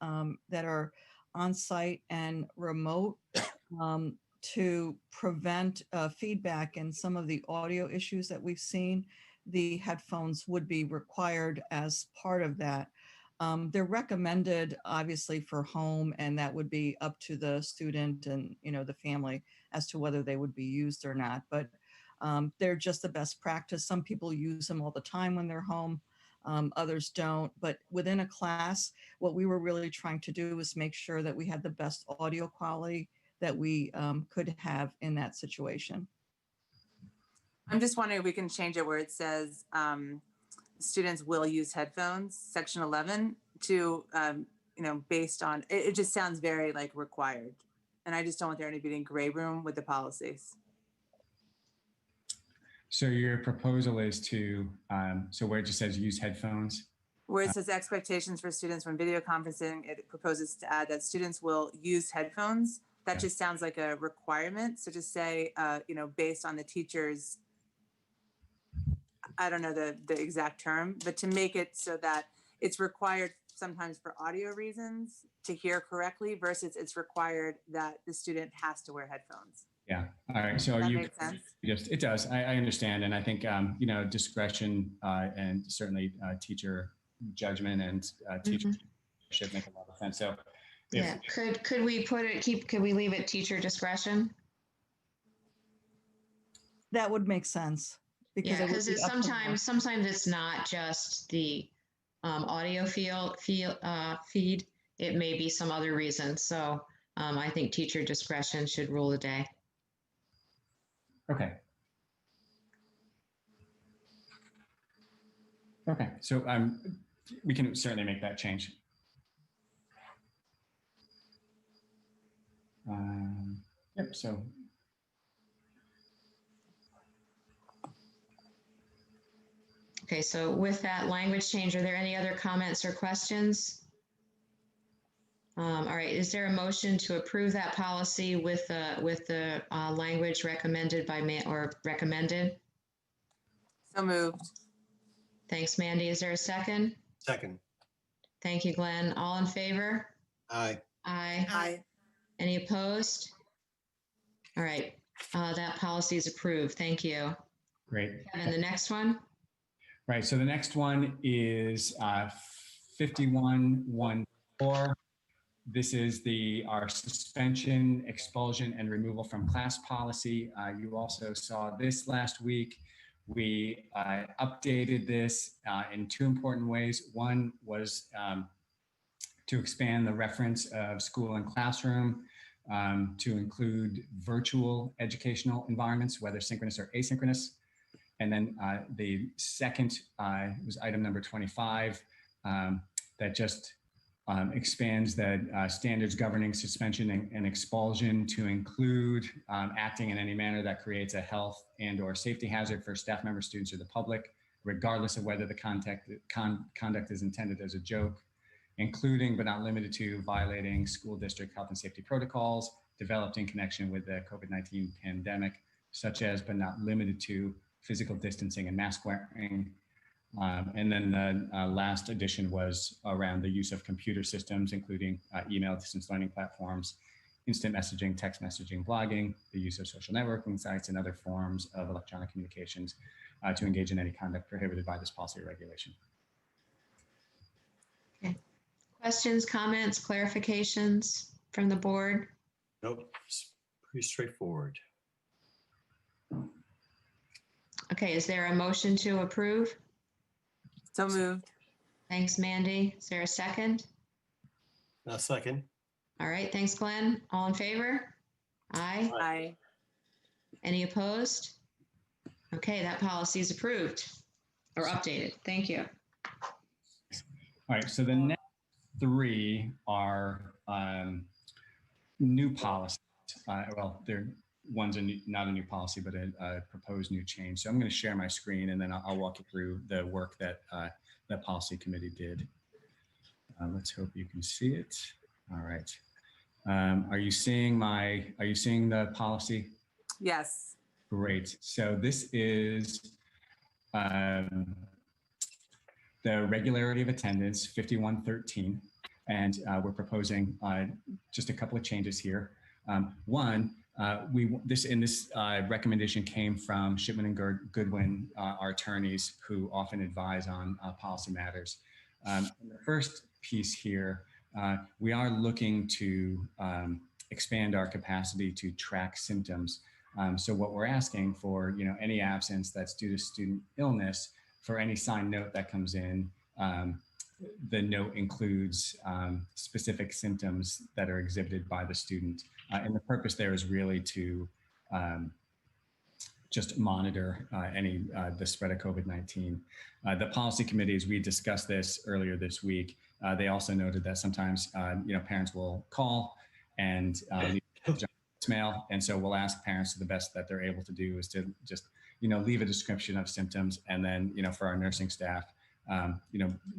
that are on site and remote to prevent feedback and some of the audio issues that we've seen, the headphones would be required as part of that. They're recommended obviously for home, and that would be up to the student and, you know, the family as to whether they would be used or not. But they're just the best practice. Some people use them all the time when they're home. Others don't. But within a class, what we were really trying to do was make sure that we had the best audio quality that we could have in that situation. I'm just wondering if we can change it where it says students will use headphones, section 11, to, you know, based on, it just sounds very like required. And I just don't want there to be any gray room with the policies. So your proposal is to, so where it just says use headphones? Where it says expectations for students when video conferencing, it proposes to add that students will use headphones. That just sounds like a requirement. So just say, you know, based on the teacher's, I don't know the exact term, but to make it so that it's required sometimes for audio reasons to hear correctly versus it's required that the student has to wear headphones. Yeah. All right. So Does are that you make sense? just, it does. I understand. And I think, you know, discretion and certainly teacher judgment and teacher should make a lot of sense. So if, Yeah, could we could we leave it teacher discretion? That would make sense. Yeah, it would because be it's up to the- sometimes it's not just the audio feed. It may be some other reason. So I think teacher discretion should rule the day. okay. Okay. So we can certainly make that change. Yep. So. Okay, so with that language change, are there any other comments or questions? All right, is there a motion to approve that policy with the language recommended by recommended? So moved. Thanks, Mandy. Is there a second? Second. Thank you, Glenn. All in favor? Aye. Aye. Aye. Any opposed? All right, that policy is approved. Thank you. Great. And the next one? Right. So the next one is 5114. This is our suspension, expulsion, and removal from class policy. You also saw this last week. We updated this in two important ways. One was to expand the reference of school and classroom to include virtual educational environments, whether synchronous or asynchronous. And then the second was item number 25 that just expands the standards governing suspension and expulsion to include acting in any manner that creates a health and/or safety hazard for staff members, students, or the public, regardless of whether the conduct is intended as a joke, including but not limited to violating school district health and safety protocols developed in connection with the COVID-19 pandemic, such as but not limited to physical distancing and mask wearing. And then the last addition was around the use of computer systems, including email, distance learning platforms, instant messaging, text messaging, blogging, the use of social networking sites, and other forms of electronic communications to engage in any conduct prohibited by this policy or regulation. Okay. Questions, comments, clarifications from the board? Nope, it's pretty straightforward. Okay, is there a motion to approve? So moved. Thanks, Mandy. Is there a second? A second. All right, thanks, Glenn. All in favor? Aye. Aye. Any opposed? Okay, that policy is approved or updated. Thank you. All right, so the next three are new policies. Well, one's not a new policy, but a proposed new change. So I'm going to share my screen and then I'll walk you through the work that the policy committee did. Let's hope you can see it. All right. Are you seeing the policy? Yes. Great. So this is the regularity of attendance, 5113. And we're proposing just a couple of changes here. One, this recommendation came from Shipman and Goodwin, our attorneys who often advise on policy matters. The first piece here, we are looking to expand our capacity to track symptoms. So what we're asking for, any absence that's due to student illness, for any signed note that comes in, the note includes specific symptoms that are exhibited by the student. And the purpose there is really to just monitor the spread of COVID-19. The policy committees, we discussed this earlier this week. They also noted that sometimes, parents will call and mail. And so we'll ask parents to the best that they're able to do is to just, leave a description of symptoms. And then, for our nursing staff,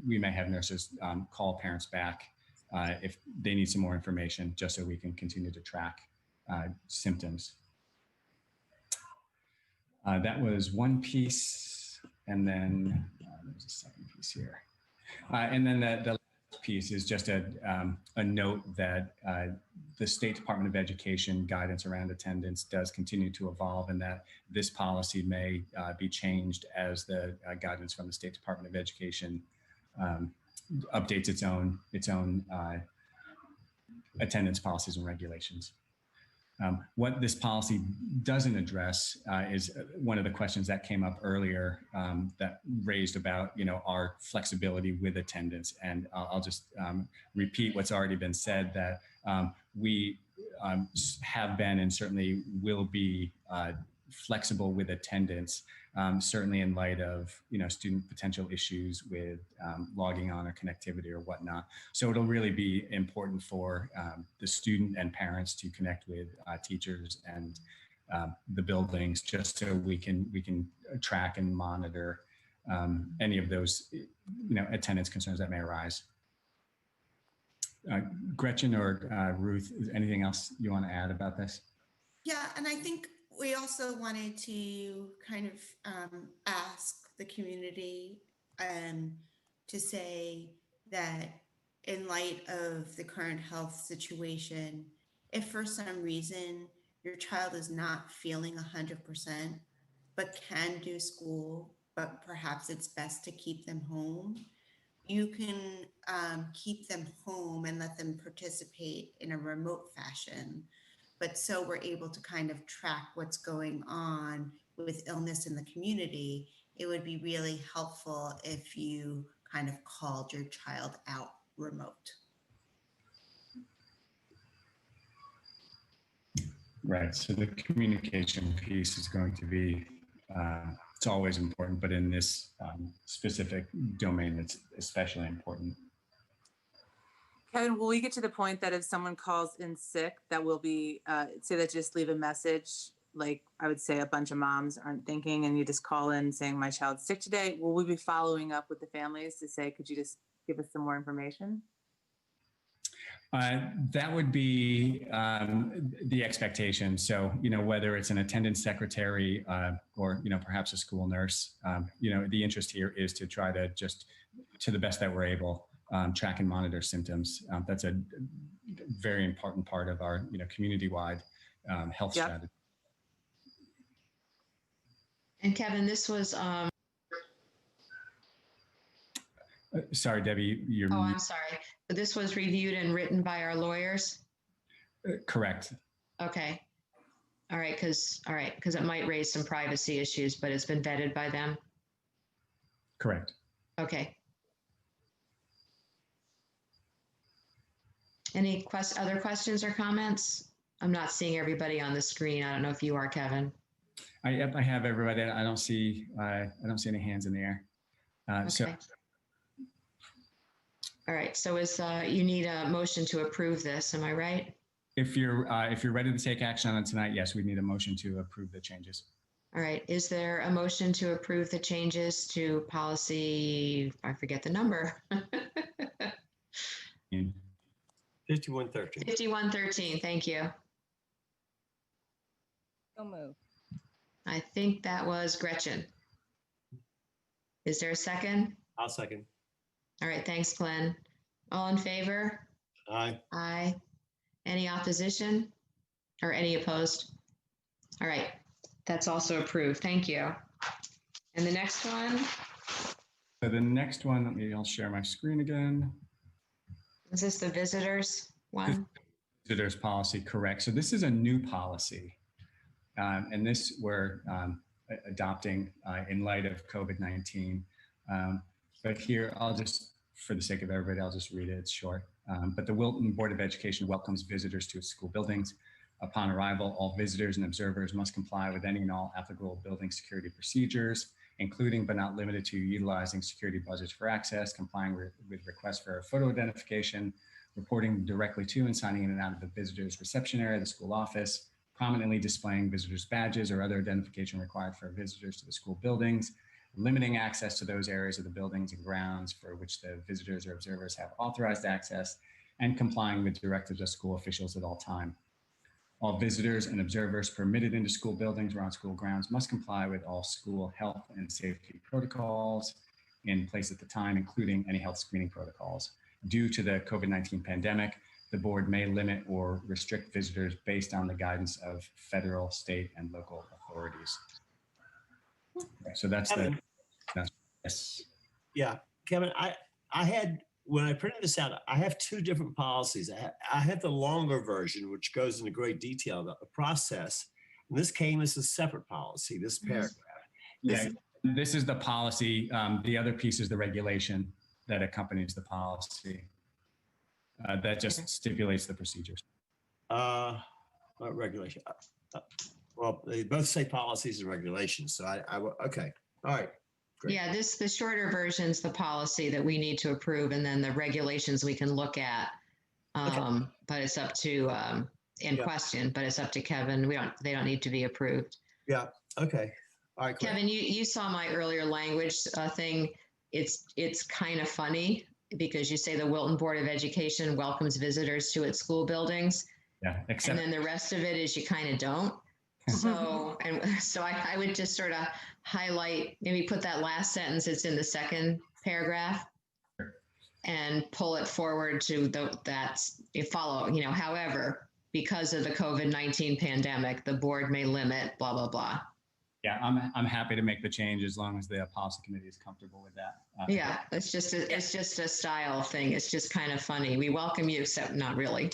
we may have nurses call parents back if they need some more information, just so we can continue to track symptoms. That was one piece. And then there's a second piece here. And then the last piece is just a note that the State Department of Education guidance around attendance does continue to evolve, and that this policy may be changed as the guidance from the State Department of Education updates its own attendance policies and regulations. What this policy doesn't address is one of the questions that came up earlier that raised about, our flexibility with attendance. And I'll just repeat what's already been said, that we have been and certainly will be flexible with attendance, certainly in light of, student potential issues with logging on or connectivity or whatnot. So it'll really be important for the student and parents to connect with teachers and the buildings, just so we can track and monitor any of those, attendance concerns that may arise. Gretchen or Ruth, is anything else you want to add about this? Yeah, and I think we also wanted to kind of ask the community to say that in light of the current health situation, if for some reason your child is not feeling 100%, but can do school, but perhaps it's best to keep them home, you can keep them home and let them participate in a remote fashion. But so we're able to kind of track what's going on with illness in the community. It would be really helpful if you kind of called your child out remote. Right, so the communication piece is going to be, it's always important, but in this specific domain, it's especially important. Kevin, will we get to the point that if someone calls in sick, that will be, say that just leave a message, like I would say a bunch of moms aren't thinking, and you just call in saying my child's sick today, will we be following up with the families to say, could you just give us some more information? That would be the expectation. So, whether it's an attendance secretary or, perhaps a school nurse, the interest here is to try to just, to the best that we're able, track and monitor symptoms. That's a very important part of our, community-wide health strategy. And Kevin, this was, sorry, Debbie, you're. oh, I'm sorry. This was reviewed and written by our lawyers? Correct. Okay. All right, because it might raise some privacy issues, but it's been vetted by them? Correct. Okay. Any other questions or comments? I'm not seeing everybody on the screen. I don't know if you are, Kevin. I have everybody. I don't see any hands in the air. Okay. So. All right. So you need a motion to approve this. Am I right? If you're ready to take action on it tonight, yes, we need a motion to approve the changes. All right. Is there a motion to approve the changes to policy? I forget the number. 5113. 5113. Thank you. So moved. I think that was Gretchen. Is there a second? I'll second. All right. Thanks, Glenn. All in favor? Aye. Aye. Any opposition or any opposed? All right. That's also approved. Thank you. And the next one? So the next one, I'll share my screen again. Is this the visitors one? Visitors policy, correct. So this is a new policy. And this we're adopting in light of COVID-19. But here, I'll just, for the sake of everybody, I'll just read it. It's short. But the Wilton Board of Education welcomes visitors to its school buildings. Upon arrival, all visitors and observers must comply with any and all applicable building security procedures, including but not limited to utilizing security buzzers for access, complying with requests for photo identification, reporting directly to and signing in and out of the visitors reception area, the school office, prominently displaying visitors badges or other identification required for visitors to the school buildings, limiting access to those areas of the buildings and grounds for which the visitors or observers have authorized access, and complying with directives of school officials at all time. All visitors and observers permitted into school buildings or on school grounds must comply with all school health and safety protocols in place at the time, including any health screening protocols. Due to the COVID-19 pandemic, the board may limit or restrict visitors based on the guidance of federal, state, and local authorities. Okay, so that's yes. Yeah, Kevin, I had, when I printed this out, I have two different policies. I have the longer version, which goes into great detail about the process. And this came as a separate policy, this paragraph. This is the policy. The other piece is the regulation that accompanies the policy. That just stipulates the procedures. What regulation? Well, they both say policies and regulations. So okay. All right. Great. Yeah, the shorter version is the policy that we need to approve, and then the regulations we can look at. But it's up to question, but it's up to Kevin. They don't need to be approved. Yeah. Okay. All right. Kevin, you saw my earlier language thing. It's kind of funny because you say the Wilton Board of Education welcomes visitors to its school buildings. Yeah. And then the rest of it is you kind of don't. So I would just sort of highlight, maybe put that last sentence, it's in the second paragraph, and pull it forward to however, because of the COVID-19 pandemic, the board may limit blah, blah, blah. Yeah, I'm happy to make the change as long as the policy committee is comfortable with that. Yeah, it's just a style thing. It's just kind of funny. We welcome you, except not really.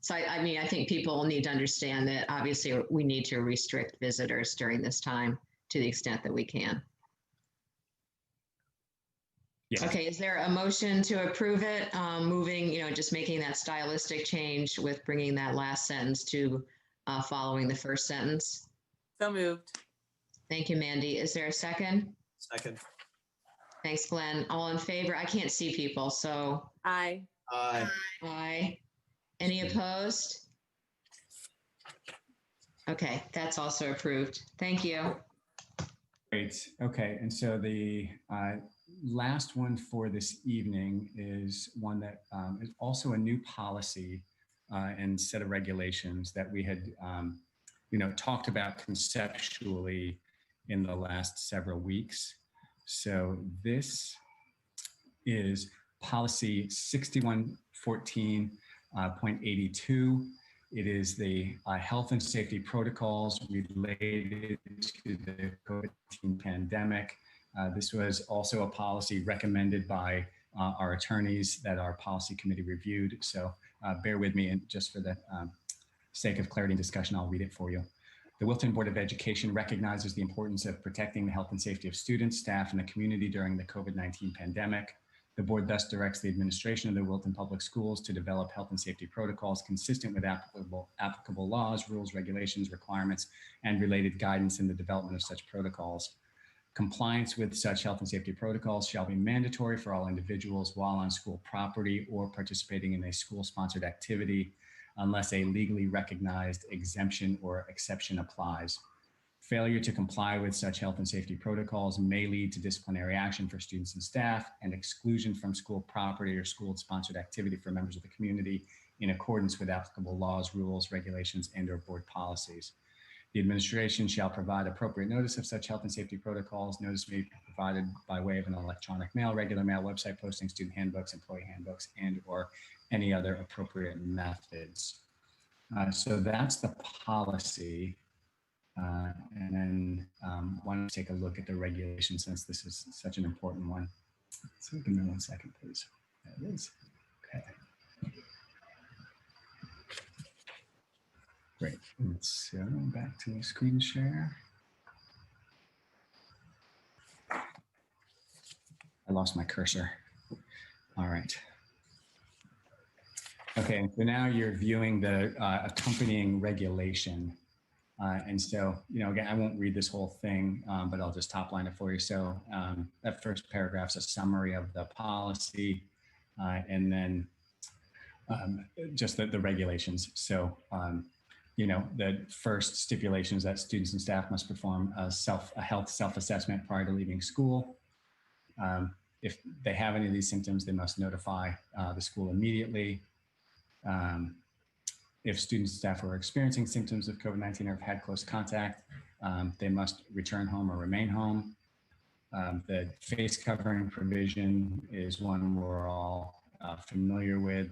So I think people need to understand that obviously we need to restrict visitors during this time to the extent that we can. Yeah. Okay, is there a motion to approve it? Moving, just making that stylistic change with bringing that last sentence to following the first sentence. So moved. Thank you, Mandy. Is there a second? Second. Thanks, Glenn. All in favor? I can't see people, so. Aye. Aye. Aye. Any opposed? Okay, that's also approved. Thank you. Great. Okay, and so the last one for this evening is one that is also a new policy and set of regulations that we had talked about conceptually in the last several weeks. So this is policy 6114.82. It is the health and safety protocols related to the COVID-19 pandemic. This was also a policy recommended by our attorneys that our policy committee reviewed. So bear with me, and just for the sake of clarity and discussion, I'll read it for you. The Wilton Board of Education recognizes the importance of protecting the health and safety of students, staff, and the community during the COVID-19 pandemic. The board thus directs the administration of the Wilton Public Schools to develop health and safety protocols consistent with applicable laws, rules, regulations, requirements, and related guidance in the development of such protocols. Compliance with such health and safety protocols shall be mandatory for all individuals while on school property or participating in a school-sponsored activity, unless a legally recognized exemption or exception applies. Failure to comply with such health and safety protocols may lead to disciplinary action for students and staff and exclusion from school property or school-sponsored activity for members of the community in accordance with applicable laws, rules, regulations, and/or board policies. The administration shall provide appropriate notice of such health and safety protocols. Notice may be provided by way of an electronic mail, regular mail, website posting, student handbooks, employee handbooks, and/or any other appropriate methods. So that's the policy. And then why don't we take a look at the regulation, since this is such an important one. So give me 1 second, please. There it is. Okay. Great. So back to the screen share. I lost my cursor. All right. Okay, so now you're viewing the accompanying regulation. And so, again, I won't read this whole thing, but I'll just top line it for you. So that first paragraph's a summary of the policy, and then just the regulations. So, the first stipulation is that students and staff must perform a health self-assessment prior to leaving school. If they have any of these symptoms, they must notify the school immediately. If students, staff who are experiencing symptoms of COVID-19 or have had close contact, they must return home or remain home. The face covering provision is one we're all familiar with.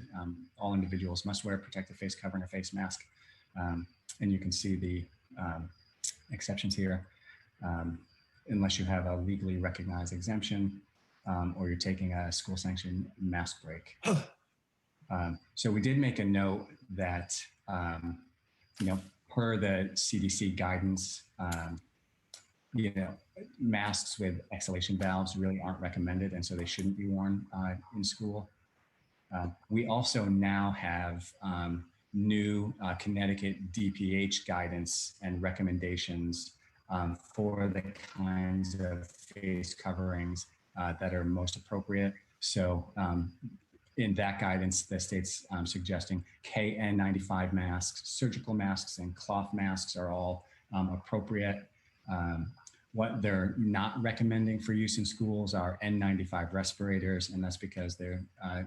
All individuals must wear a protective face covering or face mask. And you can see the exceptions here. Unless you have a legally recognized exemption or you're taking a school sanctioned mask break. So we did make a note that, per the CDC guidance, masks with exhalation valves really aren't recommended, and so they shouldn't be worn in school. We also now have new Connecticut DPH guidance and recommendations for the kinds of face coverings that are most appropriate. So in that guidance, the state's suggesting KN95 masks, surgical masks, and cloth masks are all appropriate. What they're not recommending for use in schools are N95 respirators, and that's because there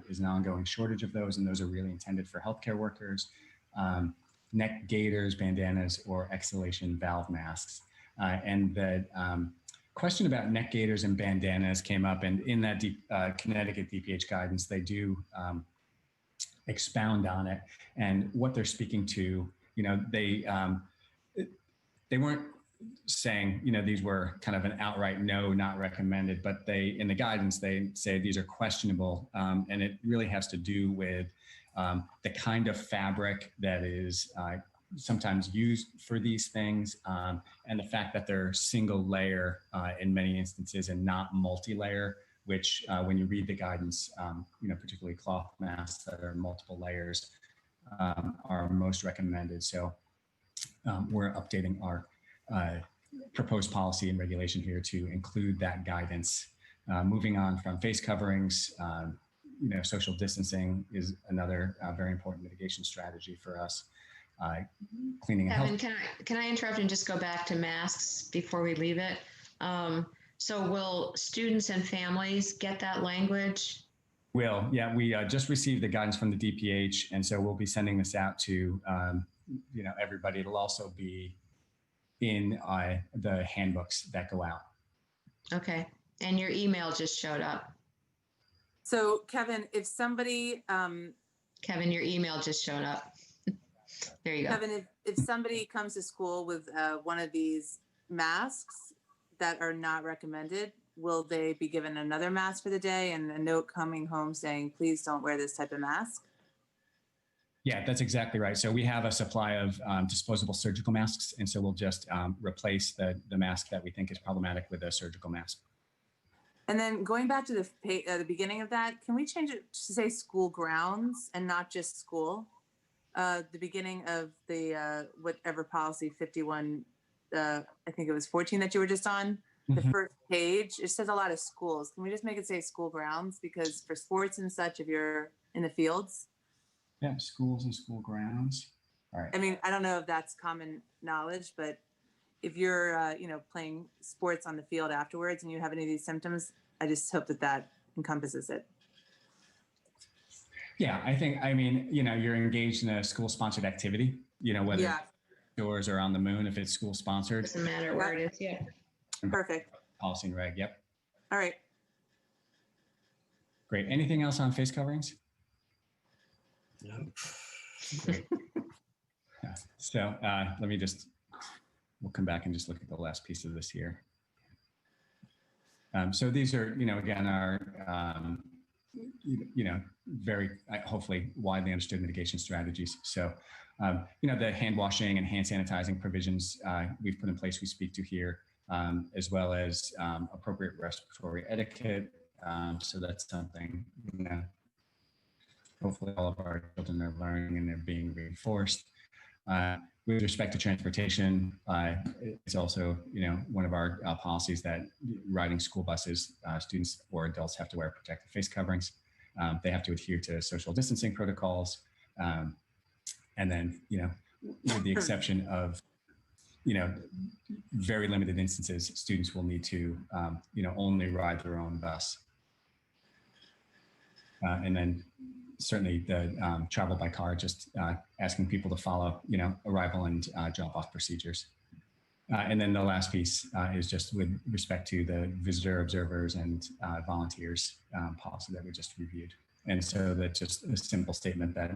is an ongoing shortage of those, and those are really intended for healthcare workers. Neck gaiters, bandanas, or exhalation valve masks. And the question about neck gaiters and bandanas came up, and in that Connecticut DPH guidance, they do expound on it. And what they're speaking to, they weren't saying, these were kind of an outright no, not recommended, but in the guidance, they say these are questionable. And it really has to do with the kind of fabric that is sometimes used for these things, and the fact that they're single layer in many instances and not multi-layer, which when you read the guidance, particularly cloth masks that are multiple layers are most recommended. So we're updating our proposed policy and regulation here to include that guidance. Moving on from face coverings, social distancing is another very important mitigation strategy for us. Cleaning and Kevin, can I interrupt and just go back to masks before we leave it? So will students and families get that language? Will, yeah, we just received the guidance from the DPH, and so we'll be sending this out to everybody. It'll also be in the handbooks that go out. Okay, and your email just showed up. So Kevin, if somebody, Kevin, your email just showed up. There you go. Kevin, if somebody comes to school with one of these masks that are not recommended, will they be given another mask for the day and a note coming home saying, please don't wear this type of mask? Yeah, that's exactly right. So we have a supply of disposable surgical masks, and so we'll just replace the mask that we think is problematic with a surgical mask. And then going back to the beginning of that, can we change it to say school grounds and not just school? The beginning of the whatever policy 51, I think it was 14 that you were just on, the first page, it says a lot of schools. Can we just make it say school grounds? Because for sports and such, if you're in the fields. Yeah, schools and school grounds. All right. I mean, I don't know if that's common knowledge, but if you're, playing sports on the field afterwards and you have any of these symptoms, I just hope that encompasses it. Yeah, you're engaged in a school-sponsored activity, whether yours or on the moon, if it's school-sponsored. Doesn't matter where it is, yeah. Perfect. Policy and reg, yep. All right. Great. Anything else on face coverings? No. Great. So we'll come back and just look at the last piece of this here. So these are, again, our, very hopefully widely understood mitigation strategies. So, the hand washing and hand sanitizing provisions we've put in place, we speak to here, as well as appropriate respiratory etiquette. So that's something, hopefully all of our children are learning and they're being reinforced. With respect to transportation, it's also, one of our policies that riding school buses, students or adults have to wear protective face coverings. They have to adhere to social distancing protocols. And then, with the exception of, very limited instances, students will need to, only ride their own bus. And then certainly the travel by car, just asking people to follow, arrival and drop-off procedures. And then the last piece is just with respect to the visitor observers and volunteers policy that we just reviewed. And so that's just a simple statement that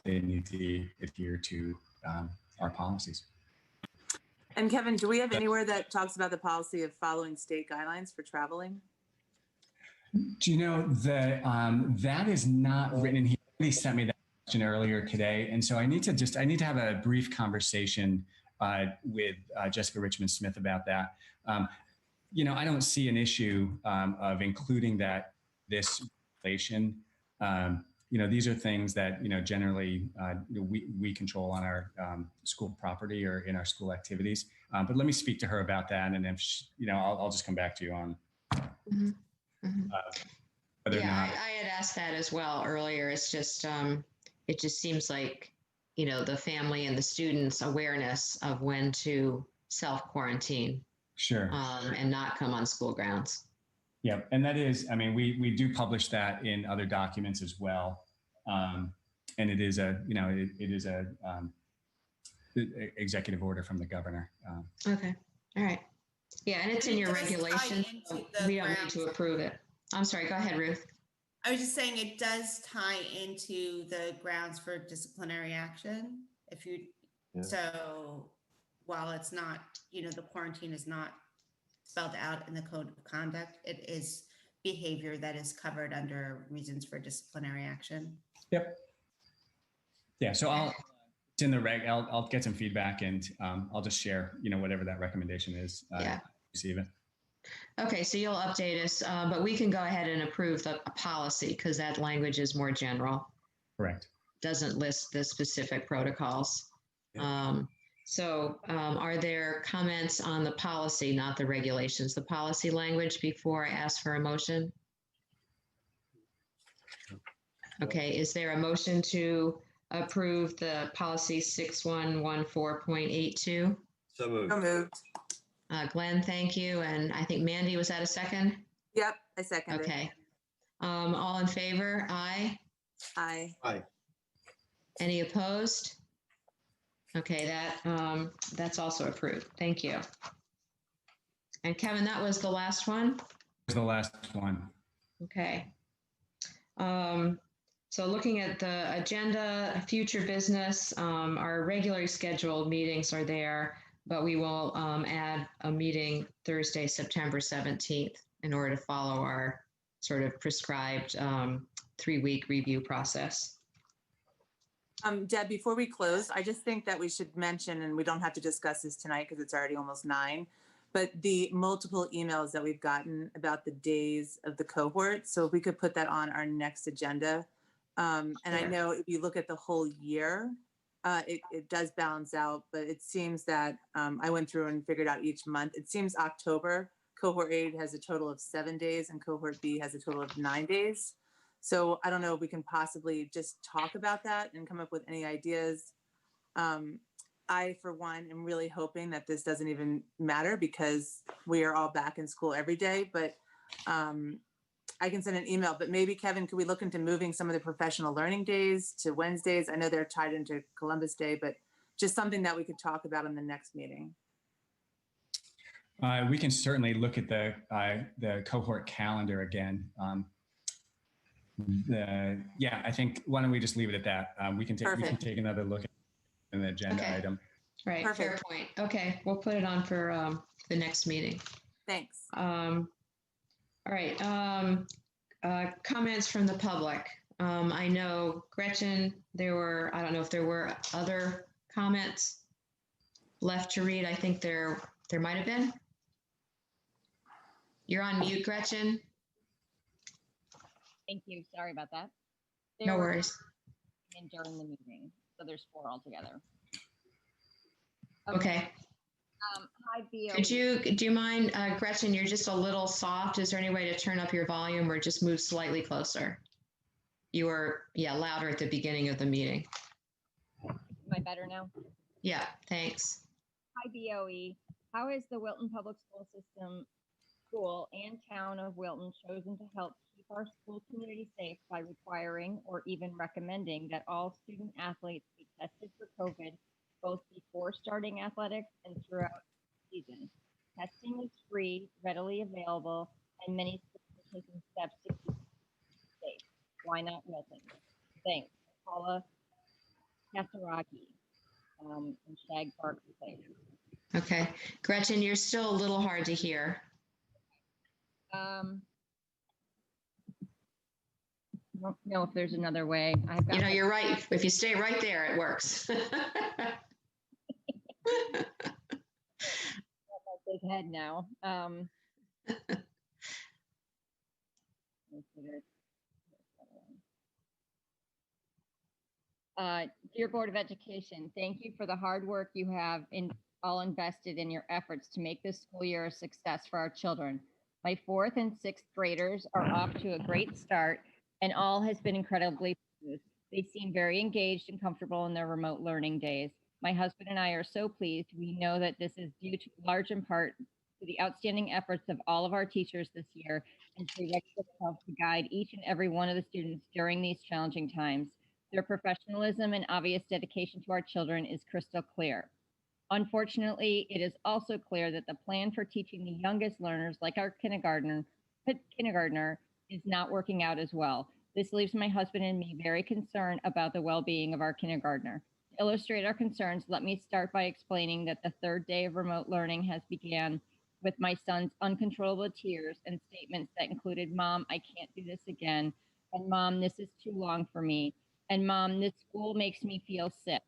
they need to adhere to our policies. And Kevin, do we have anywhere that talks about the policy of following state guidelines for traveling? Do you know that that is not written in here? He sent me that question earlier today. And so I need to have a brief conversation with Jessica Richmond Smith about that. I don't see an issue of including this regulation. These are things that, generally we control on our school property or in our school activities. But let me speak to her about that. And if I'll just come back to you on whether or not. I had asked that as well earlier. It's just, it just seems like, the family and the students' awareness of when to self-quarantine. Sure. And not come on school grounds. Yeah, and that is, we do publish that in other documents as well. And it is a executive order from the governor. Okay, all right. Yeah, and it's in your regulations. So we don't need to approve it. I'm sorry, go ahead, Ruth. I was just saying it does tie into the grounds for disciplinary action. So while it's not, the quarantine is not spelled out in the code of conduct, it is behavior that is covered under reasons for disciplinary action. Yep. Yeah, so it's in the reg. I'll get some feedback and I'll just share, whatever that recommendation is. Receive it. Okay, so you'll update us, but we can go ahead and approve the policy because that language is more general. Correct. Doesn't list the specific protocols. Yeah. Are there comments on the policy, not the regulations, the policy language before I ask for a motion? Okay, is there a motion to approve the policy 6114.82? So moved. So moved. Glenn, thank you. And I think Mandy, was that a second? Yep, I second. Okay. All in favor? Aye. Aye. Aye. Any opposed? Okay, that's also approved. Thank you. And Kevin, that was the last one? That was the last one. Okay. So looking at the agenda, future business, our regularly scheduled meetings are there, but we will add a meeting Thursday, September 17th in order to follow our sort of prescribed 3-week review process. Deb, before we close, I just think that we should mention, and we don't have to discuss this tonight because it's already almost 9, but the multiple emails that we've gotten about the days of the cohort. So if we could put that on our next agenda. And I know if you look at the whole year, it does balance out, but it seems that I went through and figured out each month. It seems October, cohort A has a total of 7 days and cohort B has a total of 9 days. So I don't know if we can possibly just talk about that and come up with any ideas. I, for one, am really hoping that this doesn't even matter because we are all back in school every day, but I can send an email, but maybe Kevin, could we look into moving some of the professional learning days to Wednesdays? I know they're tied into Columbus Day, but just something that we could talk about in the next meeting. We can certainly look at the cohort calendar again. I think, why don't we just leave it at that? We can take another look at an agenda item. Right, fair point. Okay, we'll put it on for the next meeting. Thanks. All right, comments from the public. I know, Gretchen, I don't know if there were other comments left to read. I think there might have been. You're on mute, Gretchen. Thank you. Sorry about that. No worries. And during the meeting, so there's 4 altogether. Okay. Hi, BOE. Do you mind, Gretchen? You're just a little soft. Is there any way to turn up your volume or just move slightly closer? You were louder at the beginning of the meeting. Am I better now? Yeah. Thanks. Hi, BOE. How has the Wilton Public School System, school, and town of Wilton chosen to help keep keep our school community safe by requiring or even recommending that all student athletes be tested for COVID both before starting athletics and throughout the season. Testing is free, readily available, and many schools are taking steps to keep it safe. Why not Wilton? Thanks. Paula Casaragi in Shag Park Place. Okay. Gretchen, you're still a little hard to hear. I don't know if there's another way. I've got You know, you're right. If you stay right there, it works. my big head now. Dear Board of Education, thank you for the hard work you have all invested in your efforts to make this school year a success for our children. My 4th and 6th graders are off to a great start, and all has been incredibly smooth. They seem very engaged and comfortable in their remote learning days. My husband and I are so pleased. We know that this is due to large in part to the outstanding efforts of all of our teachers this year and to themselves to guide each and every one of the students during these challenging times. Their professionalism and obvious dedication to our children is crystal clear. Unfortunately, it is also clear that the plan for teaching the youngest learners, like our kindergartner, is not working out as well. This leaves my husband and me very concerned about the well-being of our kindergartner. To illustrate our concerns, let me start by explaining that the 3rd day of remote learning has began with my son's uncontrollable tears and statements that included, "Mom, I can't do this again," and "Mom, this is too long for me," and "Mom, this school makes me feel sick."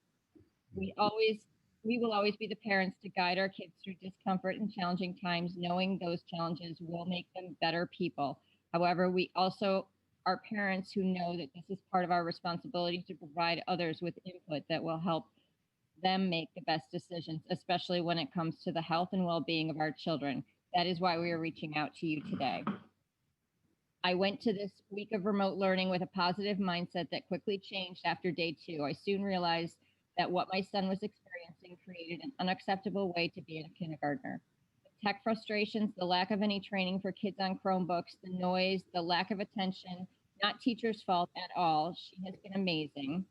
We will always be the parents to guide our kids through discomfort and challenging times, knowing those challenges will make them better people. However, we also are parents who know that this is part of our responsibility to provide others with input that will help them make the best decisions, especially when it comes to the health and well-being of our children. That is why we are reaching out to you today. I went to this week of remote learning with a positive mindset that quickly changed after day 2. I soon realized that what my son was experiencing created an unacceptable way to be a kindergartner. The tech frustrations, the lack of any training for kids on Chromebooks, the noise, the lack of attention, not teacher's fault at all. She has been amazing.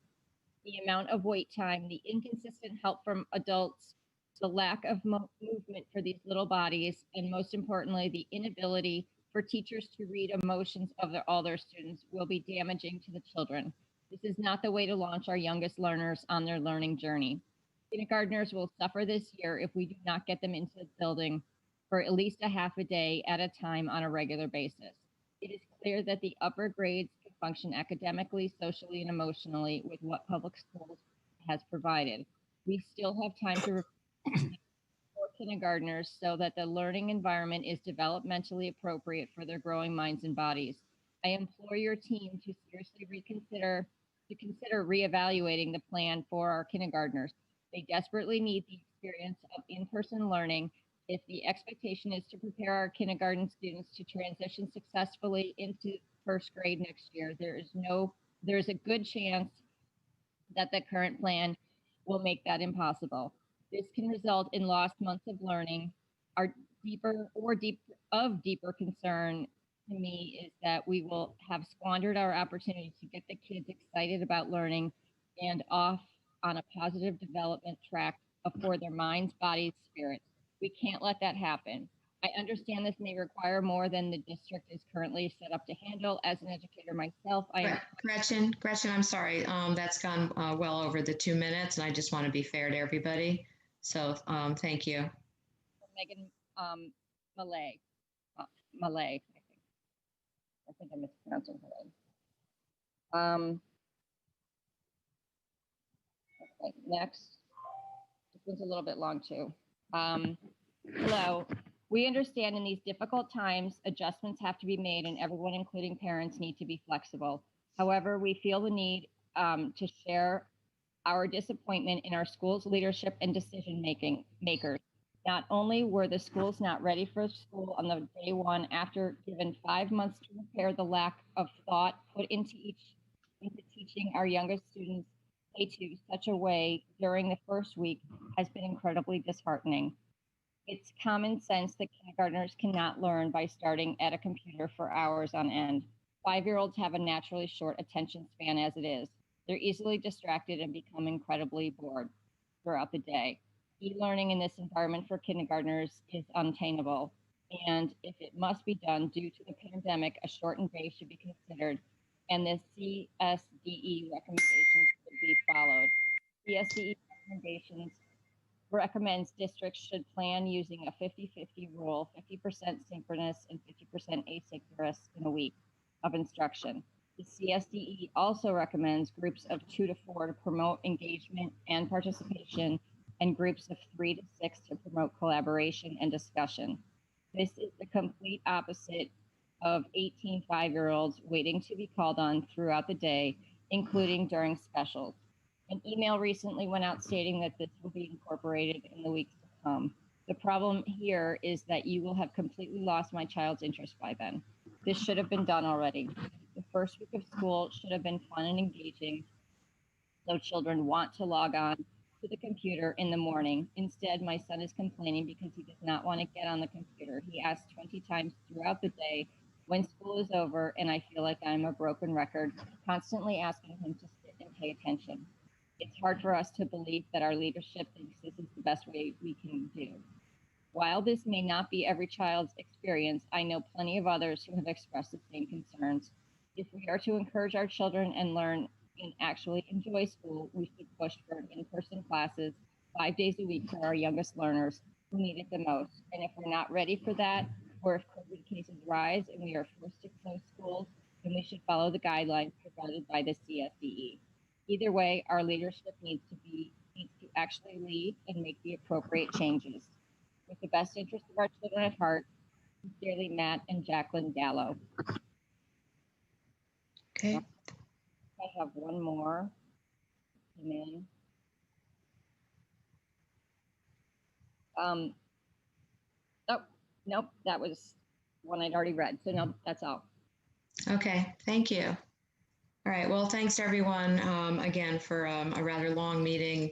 The amount of wait time, the inconsistent help from adults, the lack of movement for these little bodies, and most importantly, the inability for teachers to read emotions of all their students will be damaging to the children. This is not the way to launch our youngest learners on their learning journey. Kindergartners will suffer this year if we do not get them into the building for at least a half a day at a time on a regular basis. It is clear that the upper grades can function academically, socially, and emotionally with what public schools has provided. We still have time to for kindergartners so that the learning environment is developmentally appropriate for their growing minds and bodies. I implore your team to seriously consider reevaluating the plan for our kindergartners. They desperately need the experience of in-person learning. If the expectation is to prepare our kindergarten students to transition successfully into 1st grade next year, there is a good chance that the current plan will make that impossible. This can result in lost months of learning. Our deeper concern to me is that we will have squandered our opportunity to get the kids excited about learning and off on a positive development track for their minds, bodies, spirits. We can't let that happen. I understand this may require more than the district is currently set up to handle. As an educator myself, Gretchen, I'm sorry. That's gone well over the 2 minutes, and I just want to be fair to everybody. So thank you. Megan Malay. Malay, I think I'm mispronouncing her name. Okay, next. This one's a little bit long too. Hello. We understand in these difficult times, adjustments have to be made and everyone, including parents, need to be flexible. However, we feel the need to share our disappointment in our school's leadership and decision makers. Not only were the schools not ready for school on the day 1 after given 5 months to prepare, the lack of thought put into teaching our youngest students to such a way during the 1st week has been incredibly disheartening. It's common sense that kindergartners cannot learn by starting at a computer for hours on end. 5-year-olds have a naturally short attention span as it is. They're easily distracted and become incredibly bored throughout the day. E-learning in this environment for kindergartners is unattainable. And if it must be done due to the pandemic, a shortened day should be considered, and the CSDE recommendations should be followed. CSDE recommendations recommends districts should plan using a 50-50 rule, 50% synchronous and 50% asynchronous in a week of instruction. The CSDE also recommends groups of 2 to 4 to promote engagement and participation, and groups of 3 to 6 to promote collaboration and discussion. This is the complete opposite of 18 5-year-olds waiting to be called on throughout the day, including during specials. An email recently went out stating that this will be incorporated in the weeks to come. The problem here is that you will have completely lost my child's interest by then. This should have been done already. The first week of school should have been fun and engaging, so children want to log on to the computer in the morning. Instead, my son is complaining because he does not want to get on the computer. He asks 20 times throughout the day when school is over, and I feel like I'm a broken record, constantly asking him to sit and pay attention. It's hard for us to believe that our leadership thinks this is the best way we can do. While this may not be every child's experience, I know plenty of others who have expressed the same concerns. If we are to encourage our children and learn and actually enjoy school, we should push for in-person classes 5 days a week for our youngest learners who need it the most. And if we're not ready for that, or if COVID cases rise and we are forced to close schools, then we should follow the guidelines provided by the CSDE. Either way, our leadership needs to actually lead and make the appropriate changes. With the best interest of our children at heart, sincerely, Matt and Jacqueline Gallo. Okay. I have one more. Oh, nope, that was one I'd already read. So no, that's all. Okay, thank you. All right, well, thanks everyone again for a rather long meeting,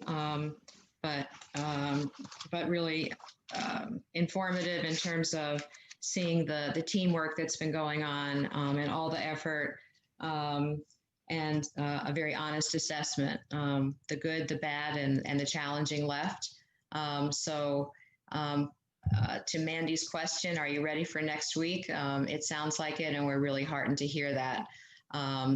but really informative in terms of seeing the teamwork that's been going on and all the effort and a very honest assessment, the good, the bad, and the challenging left. To Mandy's question, are you ready for next week? It sounds like it, and we're really heartened to hear that.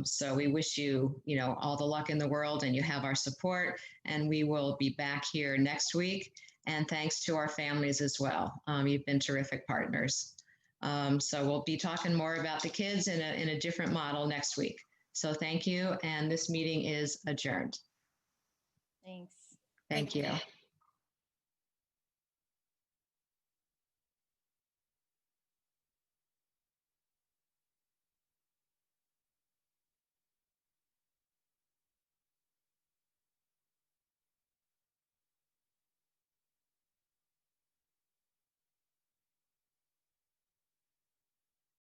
So we wish you, all the luck in the world, and you have our support, and we will be back here next week. And thanks to our families as well. You've been terrific partners. So we'll be talking more about the kids in a different model next week. So thank you. And this meeting is adjourned. Thanks. Thank you.